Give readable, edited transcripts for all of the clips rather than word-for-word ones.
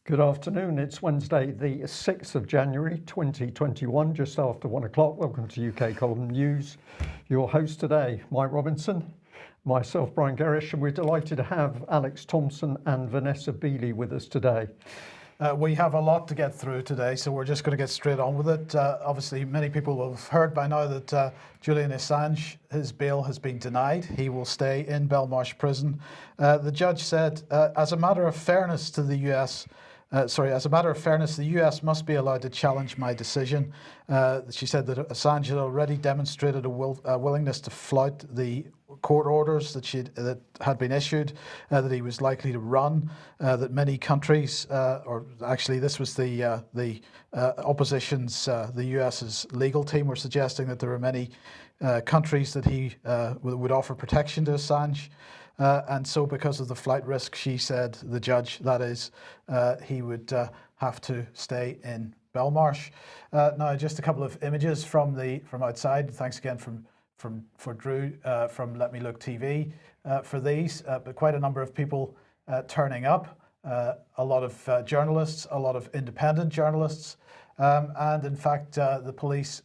Good afternoon. It's Wednesday, the 6th of January 2021, just after 1 o'clock. Welcome to UK Column News. Your host today, Mike Robinson, myself, Brian Gerrish, and we're delighted to have Alex Thompson and Vanessa Beeley with us today. We have a lot to get through today, so we're just going to get straight on with it. Obviously, many people will have heard by now that Julian Assange, his bail has been denied. He will stay in Belmarsh prison. The judge said, as a matter of fairness to the US, the US must be allowed to challenge my decision. She said that Assange had already demonstrated a willingness to flout the court orders that had been issued, that he was likely to run, that many countries, or actually this was the opposition's, the US's legal team were suggesting that there were many countries that he would offer protection to Assange. And so because of the flight risk, she said, the judge, that is, he would have to stay in Belmarsh. Now, just a couple of images from outside. Thanks again for Drew from Let Me Look TV for these. But quite a number of people turning up. A lot of journalists, a lot of independent journalists, and in fact, the police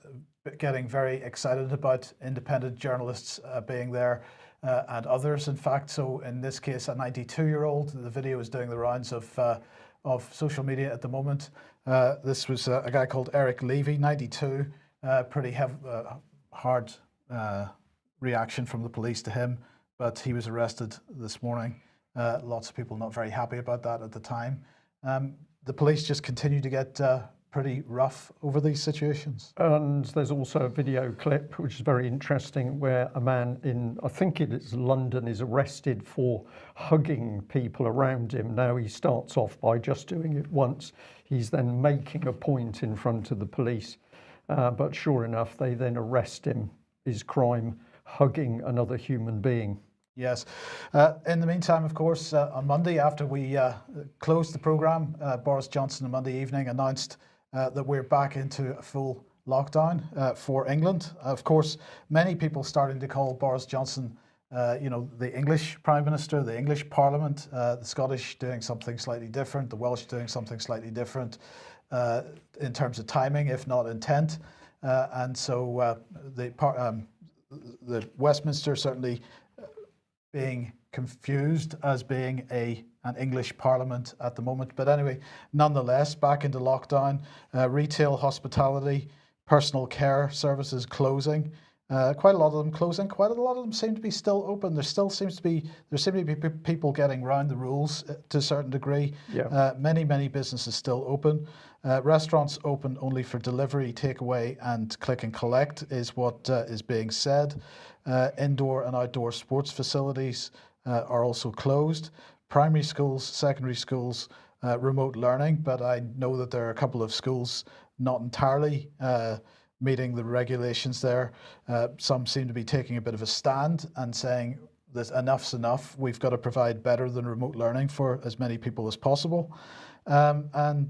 getting very excited about independent journalists being there. And others, in fact. So in this case, a 92-year-old. The video is doing the rounds of social media at the moment. This was a guy called Eric Levy, 92. Pretty hard reaction from the police to him, but he was arrested this morning. Lots of people not very happy about that at the time. The police just continue to get pretty rough over these situations. And there's also a video clip, which is very interesting, where a man in, I think it is London, is arrested for hugging people around him. Now, he starts off by just doing it once. He's then making a point in front of the police. But sure enough, they then arrest him. His crime, hugging another human being. Yes. In the meantime, of course, on Monday, after we closed the programme, Boris Johnson on Monday evening announced that we're back into a full lockdown for England. Of course, many people starting to call Boris Johnson, the English Prime Minister, the English Parliament, the Scottish doing something slightly different, the Welsh doing something slightly different in terms of timing, if not intent. And so the Westminster certainly being confused as being an English Parliament at the moment. But anyway, nonetheless, back into lockdown, retail, hospitality, personal care services closing. Quite a lot of them closing. Quite a lot of them seem to be still open. There seem to be people getting around the rules to a certain degree. Yeah. Many businesses still open. Restaurants open only for delivery, takeaway, and click and collect is what is being said. Indoor and outdoor sports facilities are also closed. Primary schools, secondary schools, remote learning, but I know that there are a couple of schools not entirely meeting the regulations there. Some seem to be taking a bit of a stand and saying that enough's enough. We've got to provide better than remote learning for as many people as possible. And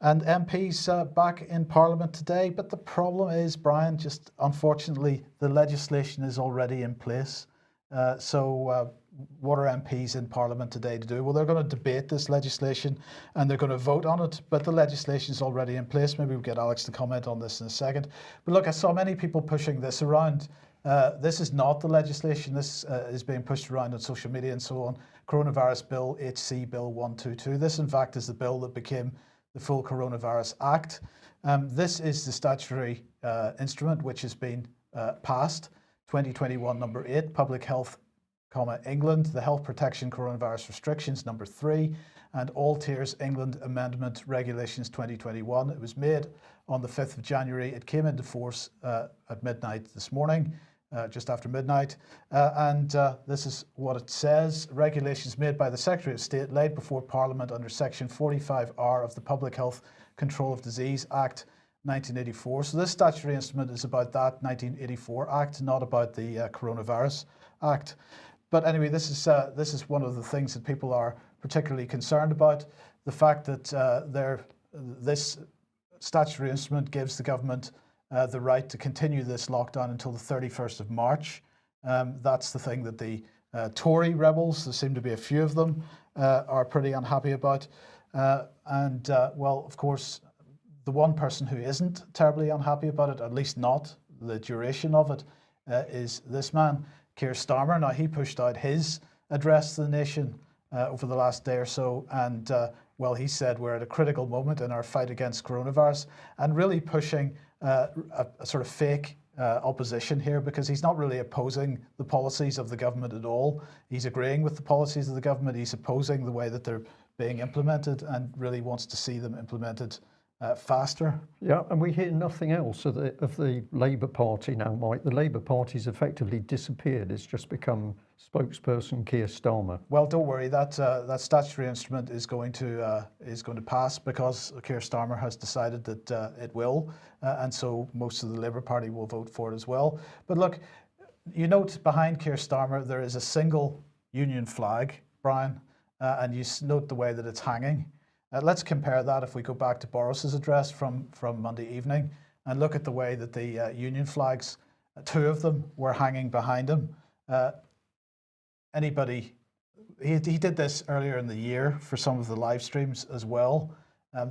MPs back in Parliament today. But the problem is, Brian, just unfortunately, the legislation is already in place. So what are MPs in Parliament today to do? Well, they're going to debate this legislation and they're going to vote on it, but the legislation is already in place. Maybe we'll get Alex to comment on this in a second. But look, I saw many people pushing this around. This is not the legislation. This is being pushed around on social media and so on. Coronavirus Bill, HC Bill 122. This, in fact, is the bill that became the full Coronavirus Act. This is the statutory instrument which has been passed, 2021 number 8, Public Health, England, the Health Protection Coronavirus Restrictions number 3, and All Tiers England Amendment Regulations 2021. It was made on the 5th of January. It came into force at midnight this morning, just after midnight. This is what it says. Regulations made by the Secretary of State laid before Parliament under Section 45R of the Public Health Control of Disease Act 1984. So this statutory instrument is about that 1984 Act, not about the Coronavirus Act. But anyway, this is one of the things that people are particularly concerned about. The fact that this statutory instrument gives the government the right to continue this lockdown until the 31st of March. That's the thing that the Tory rebels, there seem to be a few of them, are pretty unhappy about. Well, of course, the one person who isn't terribly unhappy about it, at least not the duration of it, is this man, Keir Starmer. Now, he pushed out his address to the nation over the last day or so, and well, he said we're at a critical moment in our fight against coronavirus, and really pushing a sort of fake opposition here, because he's not really opposing the policies of the government at all. He's agreeing with the policies of the government. He's opposing the way that they're being implemented, and really wants to see them implemented faster. Yeah, and we hear nothing else of the Labour Party now, Mike. The Labour Party's effectively disappeared. It's just become spokesperson Keir Starmer. Well, don't worry. That statutory instrument is going to pass, because Keir Starmer has decided that it will, and so most of the Labour Party will vote for it as well. But look, you note behind Keir Starmer there is a single union flag, Brian, and you note the way that it's hanging. Let's compare that, if we go back to Boris's address from Monday evening, and look at the way that the union flags, two of them, were hanging behind him. He did this earlier in the year for some of the live streams as well.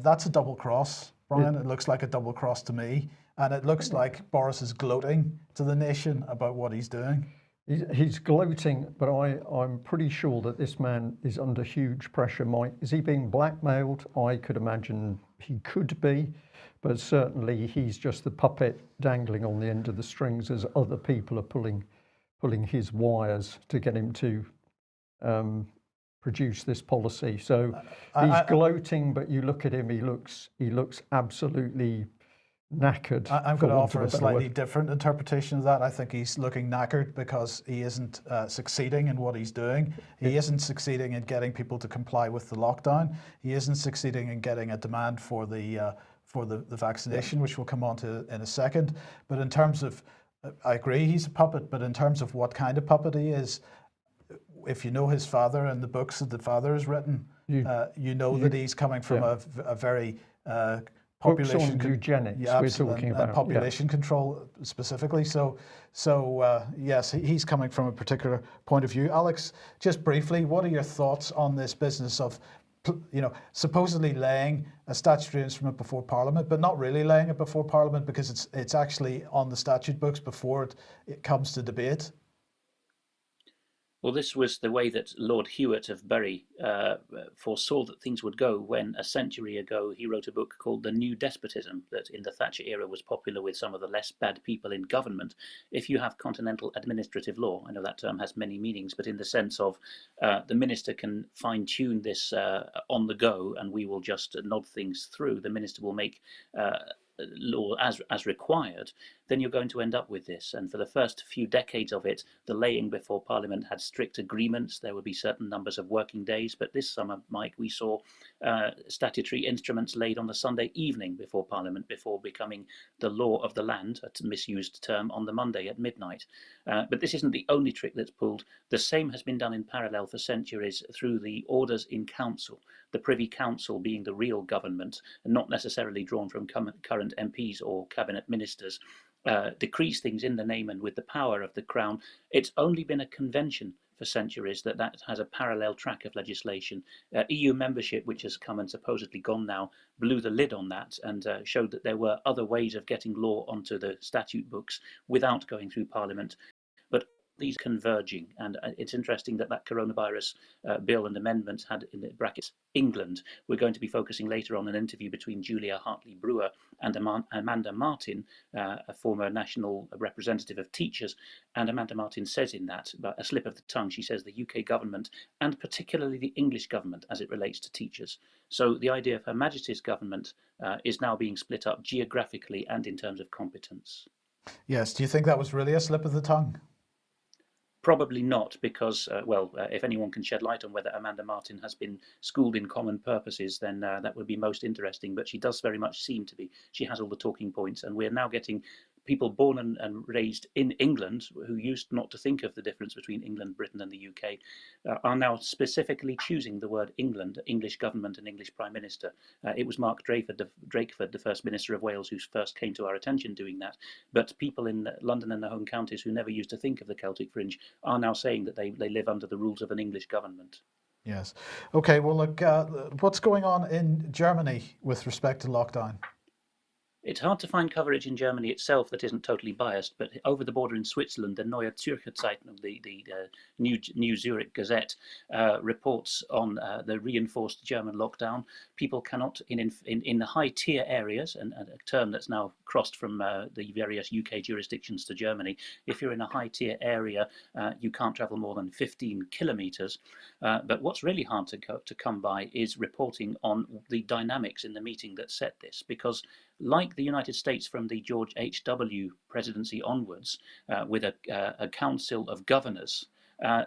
That's a double cross, Brian. It looks like a double cross to me, and it looks like Boris is gloating to the nation about what he's doing. He's gloating, but I'm pretty sure that this man is under huge pressure, Mike. Is he being blackmailed? I could imagine he could be, but certainly he's just the puppet dangling on the end of the strings as other people are pulling his wires to get him to produce this policy. So he's gloating, but you look at him, he looks absolutely knackered. I'm going to offer a slightly different interpretation of that. I think he's looking knackered because he isn't succeeding in what he's doing. He isn't succeeding in getting people to comply with the lockdown. He isn't succeeding in getting a demand for the vaccination, which we'll come on to in a second. But in terms of, I agree he's a puppet, but in terms of what kind of puppet he is, if you know his father and the books that the father has written, you know that he's coming from a very population eugenics, we're talking about population control specifically. So yes, he's coming from a particular point of view. Alex, just briefly, what are your thoughts on this business of, supposedly laying a statutory instrument before Parliament, but not really laying it before Parliament, because it's actually on the statute books before it comes to debate? Well, this was the way that Lord Hewitt of Bury foresaw that things would go when, a century ago, he wrote a book called The New Despotism, that in the Thatcher era was popular with some of the less bad people in government. If you have continental administrative law, I know that term has many meanings, but in the sense of the minister can fine-tune this on the go, and we will just nod things through. The minister will make law as required, then you're going to end up with this. And for the first few decades of it, the laying before Parliament had strict agreements. There would be certain numbers of working days, but this summer, Mike, we saw statutory instruments laid on the Sunday evening before Parliament, before becoming the law of the land, a misused term, on the Monday at midnight. But this isn't the only trick that's pulled. The same has been done in parallel for centuries through the orders in council, the Privy Council being the real government, and not necessarily drawn from current MPs or cabinet ministers, decrees things in the name and with the power of the Crown. It's only been a convention for centuries that has a parallel track of legislation. EU membership, which has come and supposedly gone now, blew the lid on that and showed that there were other ways of getting law onto the statute books without going through Parliament. But these converging, and it's interesting that coronavirus bill and amendments had in the brackets England. We're going to be focusing later on an interview between Julia Hartley-Brewer and Amanda Martin, a former national representative of teachers. And Amanda Martin says in that, about a slip of the tongue, she says the UK government, and particularly the English government as it relates to teachers. So the idea of Her Majesty's government is now being split up geographically and in terms of competence. Yes, do you think that was really a slip of the tongue? Probably not, because, if anyone can shed light on whether Amanda Martin has been schooled in common purposes, then that would be most interesting. But she does very much seem to be. She has all the talking points, and we're now getting people born and raised in England, who used not to think of the difference between England, Britain and the UK, are now specifically choosing the word England, English government and English Prime Minister. It was Mark Drakeford, the First Minister of Wales, who first came to our attention doing that. But people in London and the home counties who never used to think of the Celtic fringe are now saying that they live under the rules of an English government. Yes. Okay, well, look, what's going on in Germany with respect to lockdown? It's hard to find coverage in Germany itself that isn't totally biased, but over the border in Switzerland, the Neue Zürcher Zeitung, the New Zurich Gazette, reports on the reinforced German lockdown. People cannot, in the high tier areas, and a term that's now crossed from the various UK jurisdictions to Germany, if you're in a high tier area, you can't travel more than 15 kilometres. But what's really hard to come by is reporting on the dynamics in the meeting that set this, because like the United States from the George H.W. presidency onwards, with a council of governors,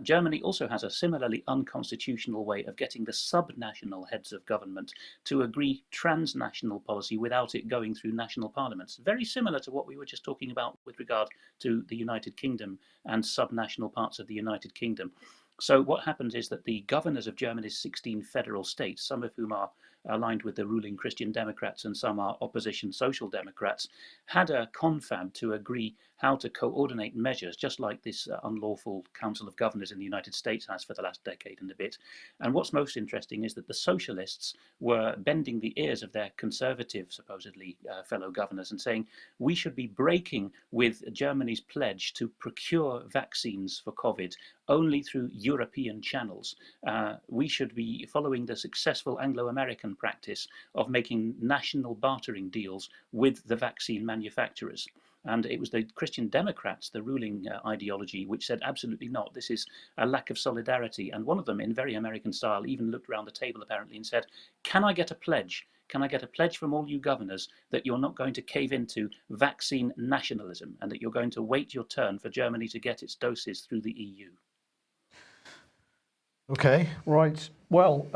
Germany also has a similarly unconstitutional way of getting the subnational heads of government to agree transnational policy without it going through national parliaments. Very similar to what we were just talking about with regard to the United Kingdom and subnational parts of the United Kingdom. So what happens is that the governors of Germany's 16 federal states, some of whom are aligned with the ruling Christian Democrats and some are opposition Social Democrats, had a confab to agree how to coordinate measures, just like this unlawful Council of Governors in the United States has for the last decade and a bit. And what's most interesting is that the socialists were bending the ears of their conservative, supposedly, fellow governors and saying, we should be breaking with Germany's pledge to procure vaccines for COVID only through European channels. We should be following the successful Anglo-American practice of making national bartering deals with the vaccine manufacturers. And it was the Christian Democrats, the ruling ideology, which said absolutely not. This is a lack of solidarity. And one of them, in very American style, even looked around the table apparently and said, can I get a pledge? Can I get a pledge from all you governors that you're not going to cave into vaccine nationalism and that you're going to wait your turn for Germany to get its doses through the EU? Okay. Right. Well,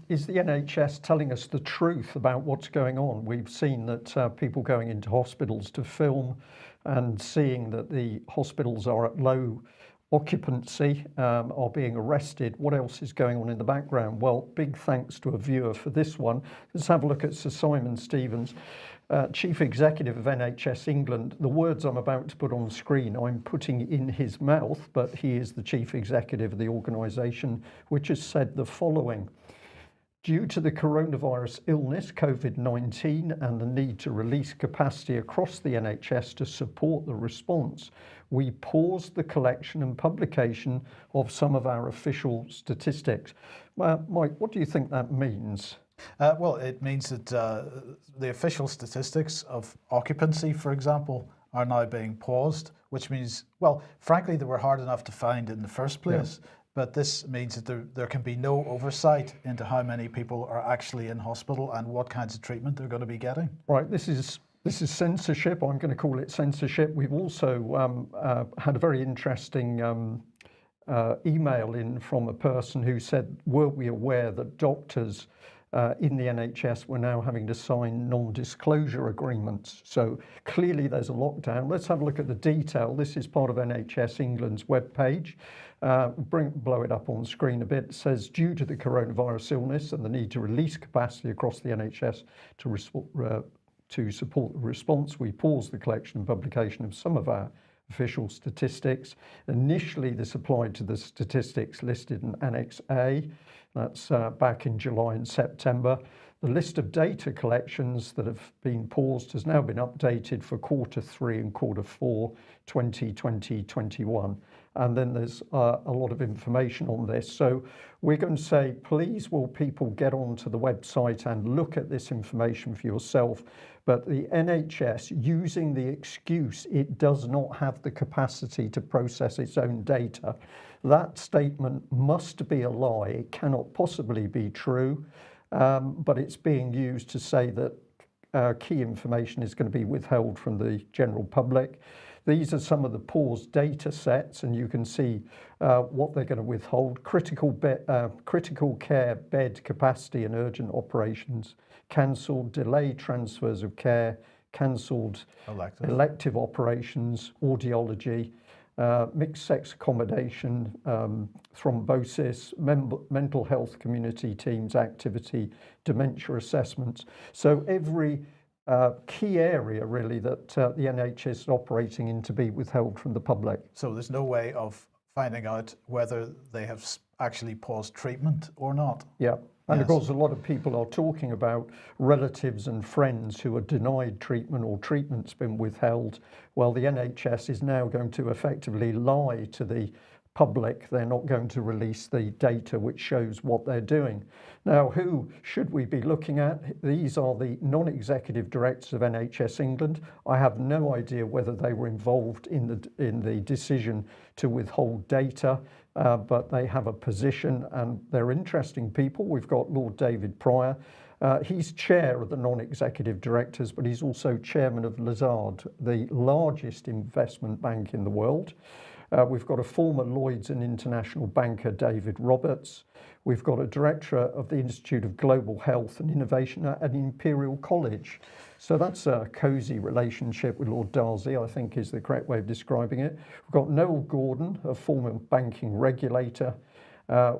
is the NHS telling us the truth about what's going on? We've seen that people going into hospitals to film and seeing that the hospitals are at low occupancy are being arrested. What else is going on in the background? Well, big thanks to a viewer for this one. Let's have a look at Sir Simon Stevens, Chief Executive of NHS England. The words I'm about to put on screen I'm putting in his mouth, but he is the Chief Executive of the organisation, which has said the following. Due to the coronavirus illness, COVID-19, and the need to release capacity across the NHS to support the response, we paused the collection and publication of some of our official statistics. Mike, what do you think that means? Well, it means that the official statistics of occupancy, for example, are now being paused, which means, well, frankly, they were hard enough to find in the first place. Yeah. But this means that there can be no oversight into how many people are actually in hospital and what kinds of treatment they're going to be getting. Right, this is censorship. I'm going to call it censorship. We've also had a very interesting email in from a person who said, were we aware that doctors in the NHS were now having to sign non-disclosure agreements? So clearly there's a lockdown. Let's have a look at the detail. This is part of NHS England's webpage. Blow it up on screen a bit. It says, due to the coronavirus illness and the need to release capacity across the NHS to support the response, we paused the collection and publication of some of our official statistics. Initially, this applied to the statistics listed in Annex A. That's back in July and September. The list of data collections that have been paused has now been updated for Q3 and Q4 2020-21. And then there's a lot of information on this. So we're going to say, please will people get onto the website and look at this information for yourself. But the NHS, using the excuse it does not have the capacity to process its own data, that statement must be a lie. It cannot possibly be true, but it's being used to say that key information is going to be withheld from the general public. These are some of the paused data sets, and you can see what they're going to withhold. Critical care bed capacity and urgent operations cancelled, delayed transfers of care, cancelled elective operations, audiology, mixed sex accommodation, thrombosis, mental health community teams activity, dementia assessments. So every key area really that the NHS is operating in to be withheld from the public. So there's no way of finding out whether they have actually paused treatment or not. Yeah. And of Yes. course, a lot of people are talking about relatives and friends who are denied treatment or treatment's been withheld. Well, the NHS is now going to effectively lie to the public. They're not going to release the data which shows what they're doing. Now, who should we be looking at? These are the non-executive directors of NHS England. I have no idea whether they were involved in the decision to withhold data. But they have a position and they're interesting people. We've got Lord David Pryor. He's chair of the non-executive directors, but he's also chairman of Lazard, the largest investment bank in the world. We've got a former Lloyds and international banker, David Roberts. We've got a director of the Institute of Global Health and Innovation at Imperial College. So that's a cosy relationship with Lord Darcy, I think is the correct way of describing it. We've got Noel Gordon, a former banking regulator.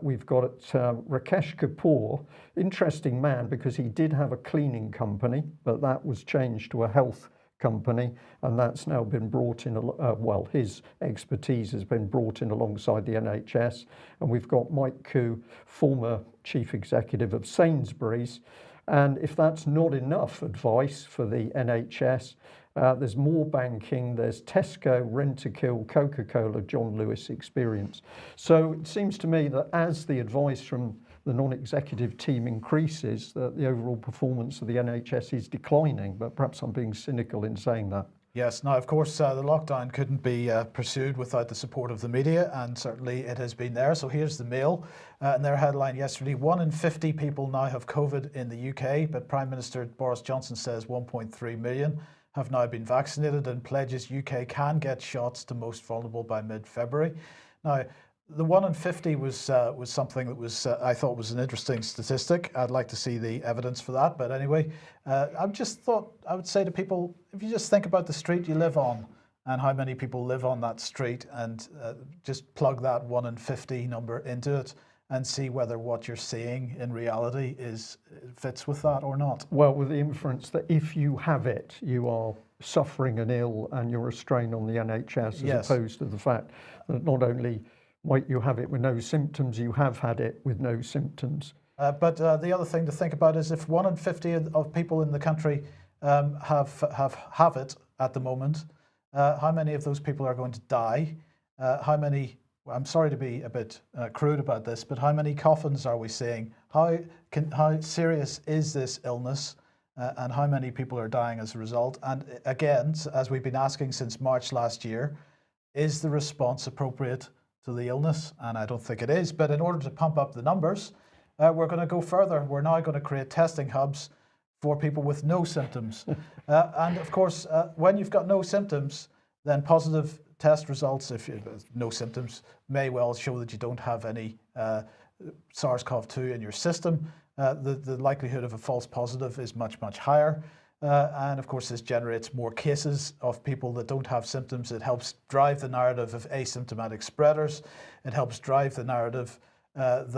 We've got Rakesh Kapoor, interesting man because he did have a cleaning company, but that was changed to a health company, and that's now been brought in, well, his expertise has been brought in alongside the NHS. And we've got Mike Koo, former chief executive of Sainsbury's. And if that's not enough advice for the NHS, there's more banking, there's Tesco, Rentokil, Coca-Cola, John Lewis Experience. So it seems to me that as the advice from the non-executive team increases, that the overall performance of the NHS is declining, but perhaps I'm being cynical in saying that. Yes, now of course the lockdown couldn't be pursued without the support of the media, and certainly it has been there. So here's the Mail and their headline yesterday: 1 in 50 people now have COVID in the UK, but Prime Minister Boris Johnson says 1.3 million have now been vaccinated and pledges UK can get shots to most vulnerable by mid-February. Now, the 1 in 50 was something that was I thought was an interesting statistic. I'd like to see the evidence for that. But anyway, I just thought I would say to people, if you just think about the street you live on and how many people live on that street, and just plug that 1 in 50 number into it and see whether what you're seeing in reality fits with that or not. Well, with the inference that if you have it, you are suffering and ill and you're a strain on the NHS, as Yes. opposed to the fact that not only might you have it with no symptoms, you have had it with no symptoms. But the other thing to think about is if 1 in 50 of people in the country have it at the moment, how many of those people are going to die? How many, I'm sorry to be a bit crude about this, but how many coffins are we seeing? How serious is this illness? And how many people are dying as a result? And again, as we've been asking since March last year, is the response appropriate to the illness? And I don't think it is. But in order to pump up the numbers, we're going to go further. We're now going to create testing hubs for people with no symptoms. And of course, when you've got no symptoms, then positive test results, if you have no symptoms, may well show that you don't have any SARS-CoV-2 in your system. The likelihood of a false positive is much, much higher. And of course, this generates more cases of people that don't have symptoms. It helps drive the narrative of asymptomatic spreaders. It helps drive the narrative it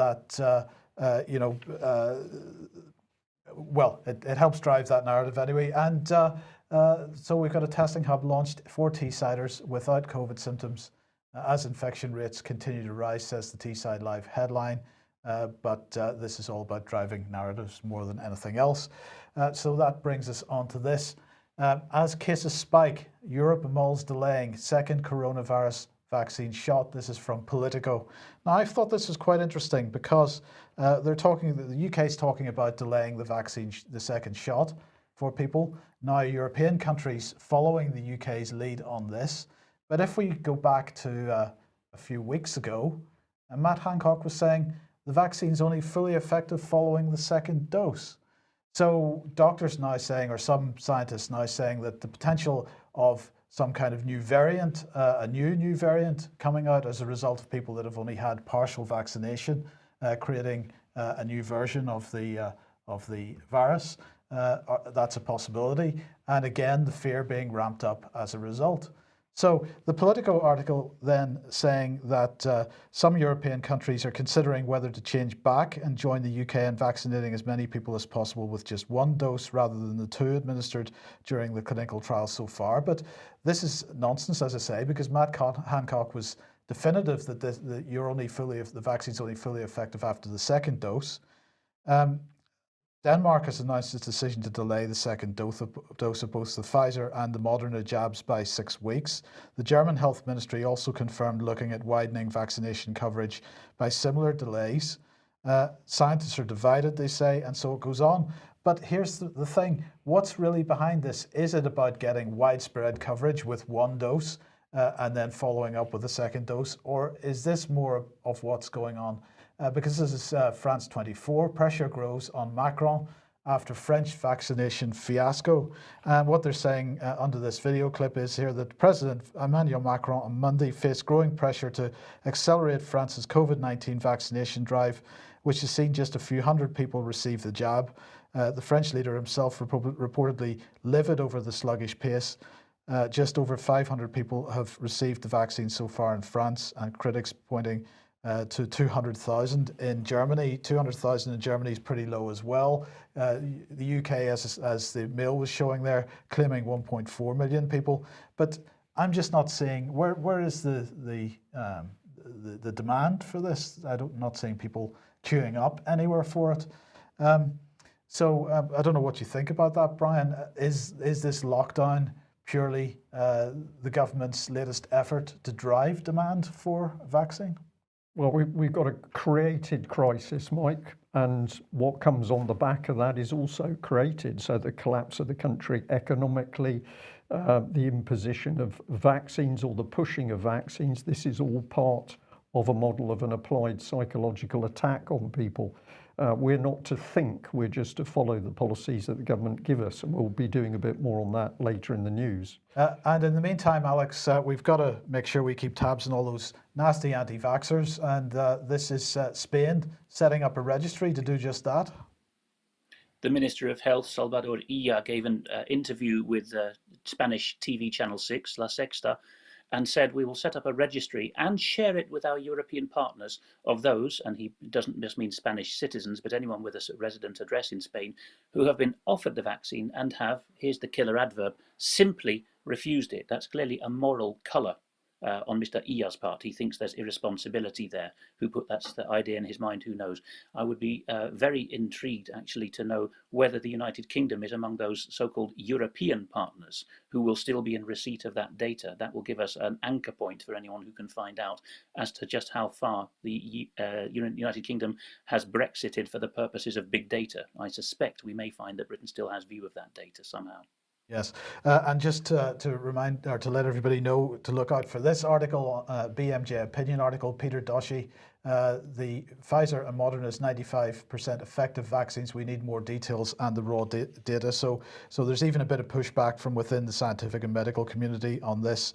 helps drive that narrative anyway. And so we've got a testing hub launched for Teessiders without COVID symptoms as infection rates continue to rise, says the Teesside Live headline. But this is all about driving narratives more than anything else. So that brings us on to this. As cases spike, Europe mulls delaying second coronavirus vaccine shot. This is from Politico. Now, I thought this was quite interesting because the UK is talking about delaying the vaccine, the second shot for people. Now, European countries following the UK's lead on this. But if we go back to a few weeks ago, Matt Hancock was saying the vaccine's only fully effective following the second dose. So doctors now saying, or some scientists now saying, that the potential of some kind of new variant, a new variant coming out as a result of people that have only had partial vaccination, creating a new version of the virus, that's a possibility. And again, the fear being ramped up as a result. So the Politico article then saying that some European countries are considering whether to change back and join the UK in vaccinating as many people as possible with just one dose rather than the two administered during the clinical trials so far. But this is nonsense, as I say, because Matt Hancock was definitive that the vaccine's only fully effective after the second dose. Denmark has announced its decision to delay the second dose of both the Pfizer and the Moderna jabs by 6 weeks. The German Health Ministry also confirmed looking at widening vaccination coverage by similar delays. Scientists are divided, they say, and so it goes on. But here's the thing. What's really behind this? Is it about getting widespread coverage with one dose and then following up with a second dose? Or is this more of what's going on? Because this is France 24, pressure grows on Macron after French vaccination fiasco. And what they're saying under this video clip is here that President Emmanuel Macron on Monday faced growing pressure to accelerate France's COVID-19 vaccination drive, which has seen just a few hundred people receive the jab. The French leader himself reportedly livid over the sluggish pace. Just over 500 people have received the vaccine so far in France, and critics pointing to 200,000 in Germany. 200,000 in Germany is pretty low as well. The UK, as the Mail was showing there, claiming 1.4 million people. But I'm just not seeing where is the demand for this. I'm not seeing people queuing up anywhere for it. So I don't know what you think about that, Brian. Is this lockdown purely the government's latest effort to drive demand for a vaccine? Well, we've got a created crisis, Mike, and what comes on the back of that is also created. So the collapse of the country economically, the imposition of vaccines or the pushing of vaccines, this is all part of a model of an applied psychological attack on people. We're not to think, we're just to follow the policies that the government give us, and we'll be doing a bit more on that later in the news. And in the meantime, Alex, we've got to make sure we keep tabs on all those nasty anti-vaxxers, and this is Spain setting up a registry to do just that. The Minister of Health, Salvador Illa, gave an interview with Spanish TV Channel 6, La Sexta, and said we will set up a registry and share it with our European partners of those, and he doesn't just mean Spanish citizens, but anyone with a resident address in Spain, who have been offered the vaccine and have, here's the killer adverb, simply refused it. That's clearly a moral colour on Mr. Illa's part. He thinks there's irresponsibility there. Who put that idea in his mind, who knows? I would be very intrigued actually to know whether the United Kingdom is among those so-called European partners who will still be in receipt of that data. That will give us an anchor point for anyone who can find out as to just how far the United Kingdom has Brexited for the purposes of big data. I suspect we may find that Britain still has view of that data somehow. Yes, and just to remind, or to let everybody know, to look out for this article, BMJ opinion article, Peter Doshi, the Pfizer and Moderna's 95% effective vaccines. We need more details and the raw data. So there's even a bit of pushback from within the scientific and medical community on this,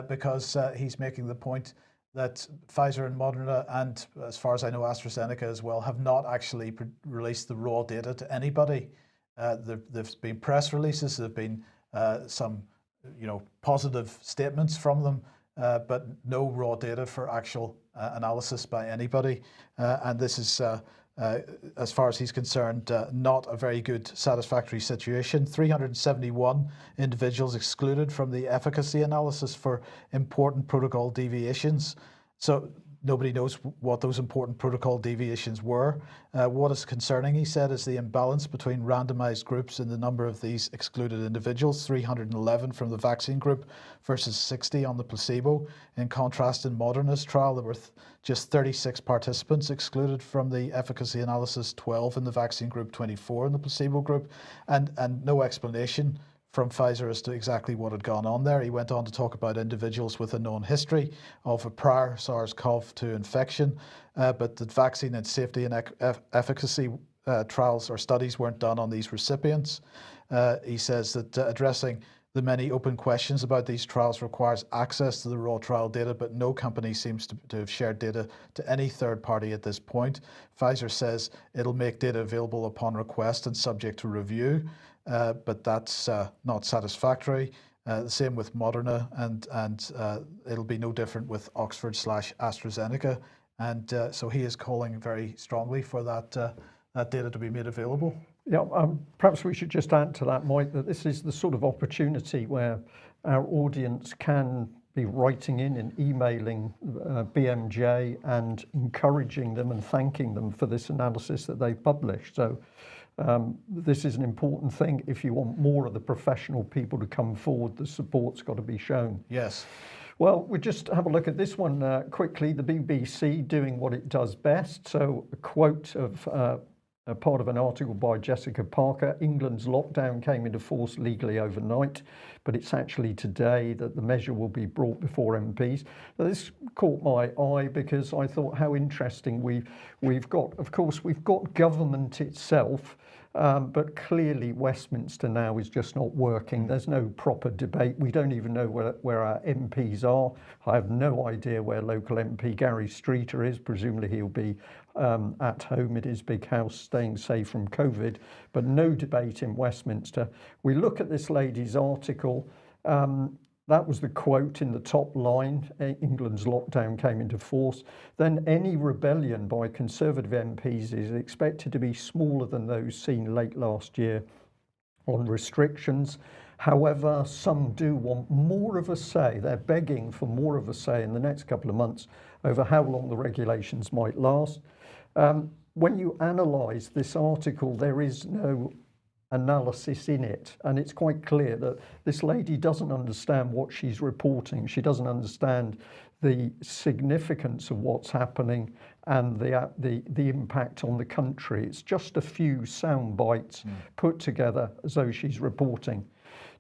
because he's making the point that Pfizer and Moderna, and as far as I know, AstraZeneca as well, have not actually released the raw data to anybody. There's been press releases, there've been some, positive statements from them, but no raw data for actual analysis by anybody. And this is, as far as he's concerned, not a very good, satisfactory situation. 371 individuals excluded from the efficacy analysis for important protocol deviations. So nobody knows what those important protocol deviations were. What is concerning, he said, is the imbalance between randomized groups in the number of these excluded individuals, 311 from the vaccine group versus 60 on the placebo. In contrast, in Moderna's trial, there were just 36 participants excluded from the efficacy analysis, 12 in the vaccine group, 24 in the placebo group, and no explanation from Pfizer as to exactly what had gone on there. He went on to talk about individuals with a known history of a prior SARS-CoV-2 infection, but the vaccine and safety and efficacy trials or studies weren't done on these recipients. He says that addressing the many open questions about these trials requires access to the raw trial data, but no company seems to have shared data to any third party at this point. Pfizer says it'll make data available upon request and subject to review. But that's not satisfactory. The same with Moderna, and it'll be no different with Oxford/AstraZeneca. And so he is calling very strongly for that data to be made available. Yeah, perhaps we should just add to that, Mike, that this is the sort of opportunity where our audience can be writing in and emailing BMJ and encouraging them and thanking them for this analysis that they've published. So this is an important thing. If you want more of the professional people to come forward, the support's got to be shown. Yes. Well, we'll just have a look at this one quickly. The BBC doing what it does best. So a quote of a part of an article by Jessica Parker. England's lockdown came into force legally overnight, but it's actually today that the measure will be brought before MPs. Now, this caught my eye because I thought how interesting we've got. Of course, we've got government itself, but clearly Westminster now is just not working. There's no proper debate. We don't even know where our MPs are. I have no idea where local MP Gary Streeter is. Presumably he'll be at home at his big house, staying safe from COVID, but no debate in Westminster. We look at this lady's article. That was the quote in the top line. England's lockdown came into force. Then any rebellion by Conservative MPs is expected to be smaller than those seen late last year on restrictions. However, some do want more of a say. They're begging for more of a say in the next couple of months over how long the regulations might last. When you analyse this article, there is no analysis in it, and it's quite clear that this lady doesn't understand what she's reporting. She doesn't understand the significance of what's happening and the impact on the country. It's just a few sound bites put together as though she's reporting.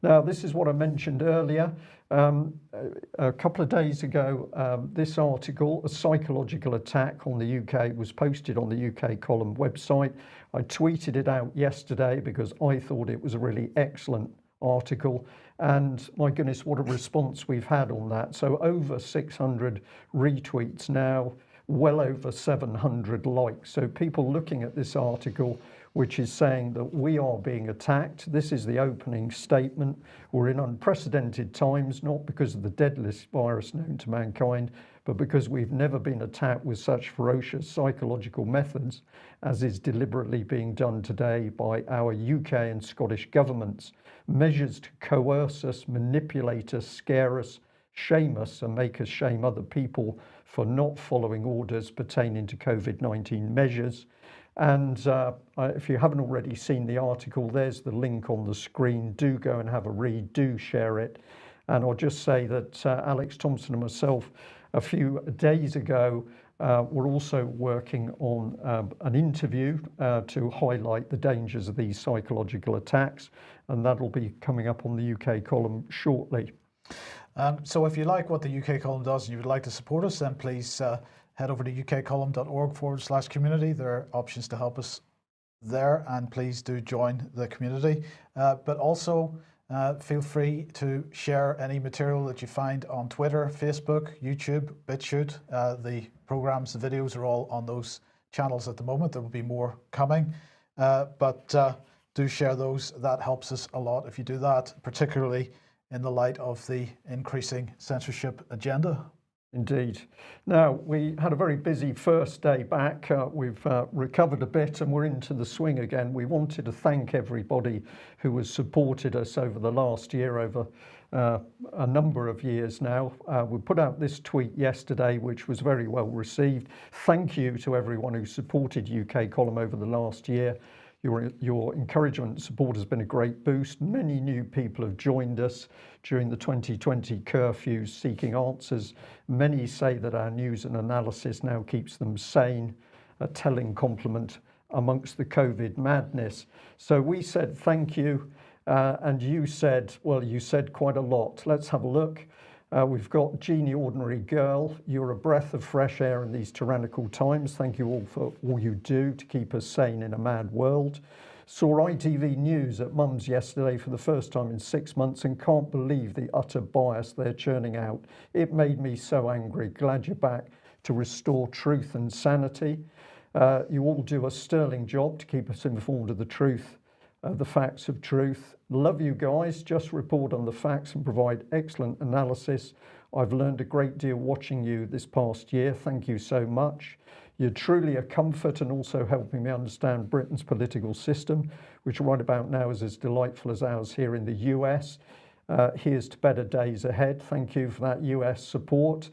Now, this is what I mentioned earlier. A couple of days ago, this article, A Psychological Attack on the UK, was posted on the UK Column website. I tweeted it out yesterday because I thought it was a really excellent article. And my goodness, what a response we've had on that. So over 600 retweets now, well over 700 likes. So people looking at this article, which is saying that we are being attacked. This is the opening statement. We're in unprecedented times, not because of the deadliest virus known to mankind, but because we've never been attacked with such ferocious psychological methods as is deliberately being done today by our UK and Scottish governments. Measures to coerce us, manipulate us, scare us, shame us, and make us shame other people for not following orders pertaining to COVID-19 measures. And if you haven't already seen the article, there's the link on the screen. Do go and have a read, do share it. And I'll just say that Alex Thompson and myself a few days ago were also working on an interview to highlight the dangers of these psychological attacks, and that'll be coming up on the UK Column shortly. So if you like what the UK Column does and you would like to support us, then please head over to ukcolumn.org/community. There are options to help us there, and please do join the community. But also feel free to share any material that you find on Twitter, Facebook, YouTube, BitChute. The programs, the videos are all on those channels at the moment. There will be more coming, but do share those. That helps us a lot if you do that, particularly in the light of the increasing censorship agenda. Indeed. Now, we had a very busy first day back. We've recovered a bit and we're into the swing again. We wanted to thank everybody who has supported us over the last year, over a number of years now. We put out this tweet yesterday, which was very well received. Thank you to everyone who supported UK Column over the last year. Your encouragement and support has been a great boost. Many new people have joined us during the 2020 curfews seeking answers. Many say that our news and analysis now keeps them sane, a telling compliment amongst the COVID madness. So we said thank you, and you said, well, you said quite a lot. Let's have a look. We've got Jeannie Ordinary Girl. You're a breath of fresh air in these tyrannical times. Thank you all for all you do to keep us sane in a mad world. Saw ITV News at Mum's yesterday for the first time in 6 months and can't believe the utter bias they're churning out. It made me so angry. Glad you're back to restore truth and sanity. You all do a sterling job to keep us informed of the truth the facts of truth. Love you guys. Just report on the facts and provide excellent analysis. I've learned a great deal watching you this past year. Thank you so much. You're truly a comfort and also helping me understand Britain's political system, which right about now is as delightful as ours here in the US. Here's to better days ahead. Thank you for that US support.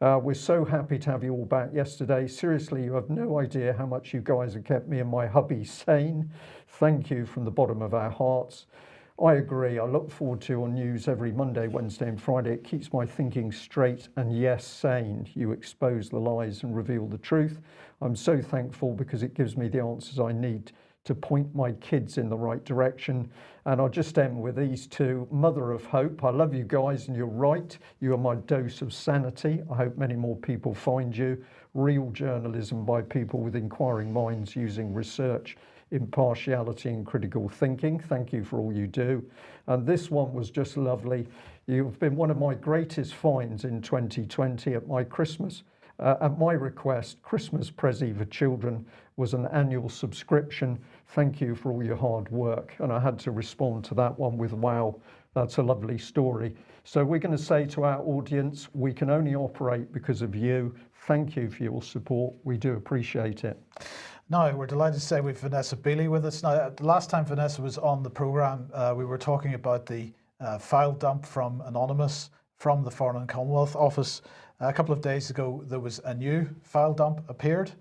We're so happy to have you all back yesterday. Seriously, you have no idea how much you guys have kept me and my hubby sane. Thank you from the bottom of our hearts. I agree. I look forward to your news every Monday, Wednesday and Friday. It keeps my thinking straight and, yes, sane. You expose the lies and reveal the truth. I'm so thankful because it gives me the answers I need to point my kids in the right direction. And I'll just end with these two. Mother of hope. I love you guys and you're right. You are my dose of sanity. I hope many more people find you. Real journalism by people with inquiring minds using research, impartiality and critical thinking. Thank you for all you do. And this one was just lovely. You've been one of my greatest finds in 2020 at my Christmas. At my request, Christmas Prezi for Children was an annual subscription. Thank you for all your hard work. And I had to respond to that one with, wow, that's a lovely story. So we're going to say to our audience, we can only operate because of you. Thank you for your support. We do appreciate it. Now, we're delighted to say we've Vanessa Beeley with us. Now, the last time Vanessa was on the programme, we were talking about the file dump from Anonymous from the Foreign and Commonwealth Office. A couple of days ago, there was a new file dump appeared,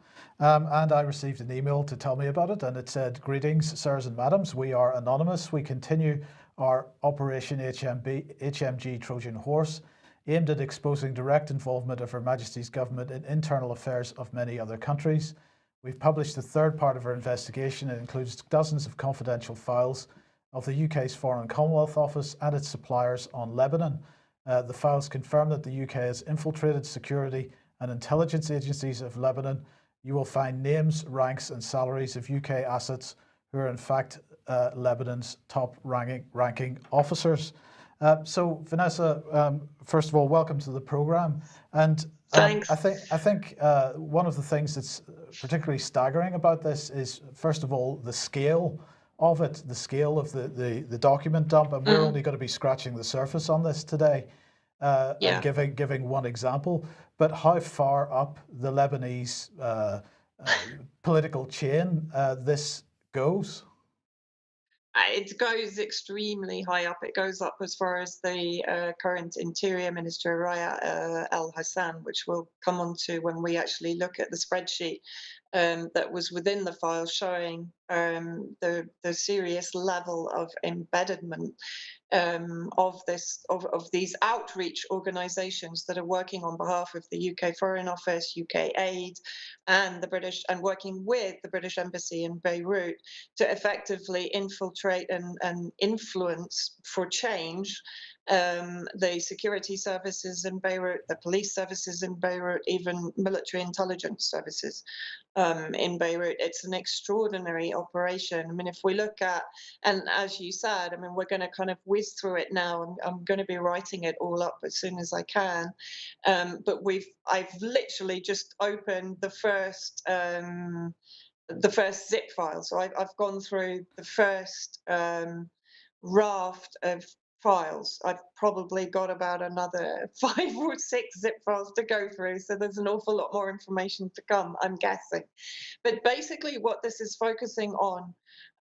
and I received an email to tell me about it, and it said, "Greetings, sirs and madams, we are Anonymous. We continue our Operation HMG Trojan Horse, aimed at exposing direct involvement of Her Majesty's government in internal affairs of many other countries. We've published the third part of our investigation. It includes dozens of confidential files of the UK's Foreign and Commonwealth Office and its suppliers on Lebanon. The files confirm that the UK has infiltrated security and intelligence agencies of Lebanon. You will find names, ranks and salaries of UK assets who are in fact Lebanon's top ranking officers." So Vanessa, first of all, welcome to the programme. And thanks. I think one of the things that's particularly staggering about this is, first of all, the scale of it, the scale of the document dump, and we're only going to be scratching the surface on this today, and giving one example. But how far up the Lebanese political chain this goes? It goes extremely high up. It goes up as far as the current Interior Minister, Raya Al-Hassan, which we'll come on to when we actually look at the spreadsheet that was within the file, showing the serious level of embeddedment of these outreach organisations that are working on behalf of the UK Foreign Office, UK Aid, and the British, and working with the British Embassy in Beirut to effectively infiltrate and influence for change the security services in Beirut, the police services in Beirut, even military intelligence services in Beirut. It's an extraordinary operation. I mean, if we look at, and as you said, I mean, we're going to kind of whiz through it now. I'm going to be writing it all up as soon as I can. But I've literally just opened the first zip file. So I've gone through the first raft of files. I've probably got about another 5 or 6 zip files to go through, so there's an awful lot more information to come, I'm guessing. But basically what this is focusing on,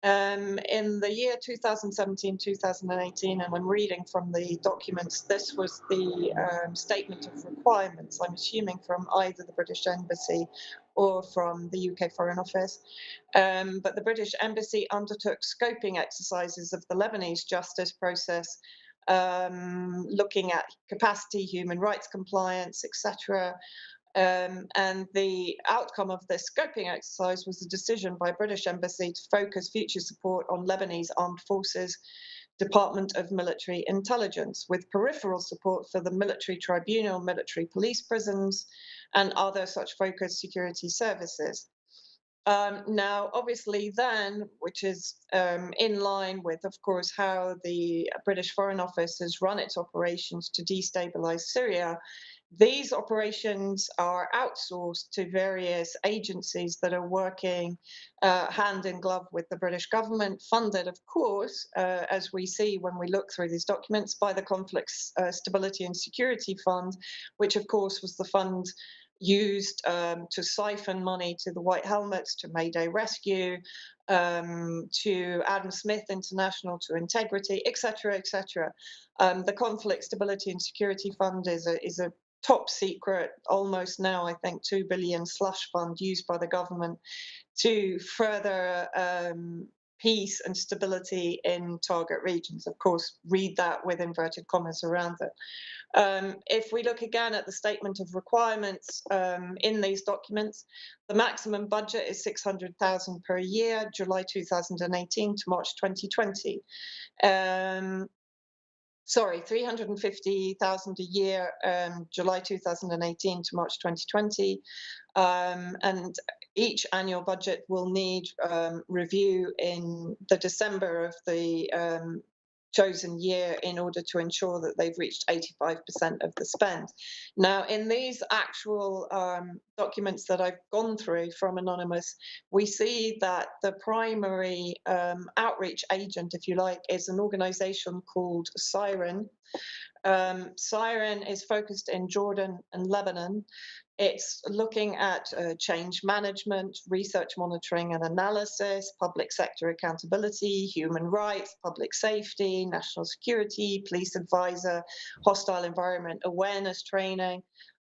in the year 2017, 2018, and I'm reading from the documents, this was the statement of requirements, I'm assuming from either the British Embassy or from the UK Foreign Office. But the British Embassy undertook scoping exercises of the Lebanese justice process, looking at capacity, human rights compliance, etc. And the outcome of this scoping exercise was a decision by British Embassy to focus future support on Lebanese Armed Forces Department of Military Intelligence, with peripheral support for the military tribunal, military police prisons, and other such focused security services. Now, obviously then, which is in line with, of course, how the British Foreign Office has run its operations to destabilize Syria, These operations are outsourced to various agencies that are working hand in glove with the British government, funded, of course, as we see when we look through these documents, by the Conflict Stability and Security Fund, which, of course, was the fund used to siphon money to the White Helmets, to Mayday Rescue, to Adam Smith International, to Integrity, etc., etc. The Conflict Stability and Security Fund is a top secret, almost now, I think, 2 billion slush fund used by the government to further peace and stability in target regions. Of course, read that with inverted commas around it. If we look again at the statement of requirements in these documents, the maximum budget is 600,000 per year, July 2018 to March 2020. Sorry, 350,000 a year, July 2018 to March 2020. And each annual budget will need review in the December of the chosen year in order to ensure that they've reached 85% of the spend. Now, in these actual documents that I've gone through from Anonymous, we see that the primary outreach agent, if you like, is an organization called Siren. Siren is focused in Jordan and Lebanon. It's looking at change management, research monitoring and analysis, public sector accountability, human rights, public safety, national security, police advisor, hostile environment awareness training,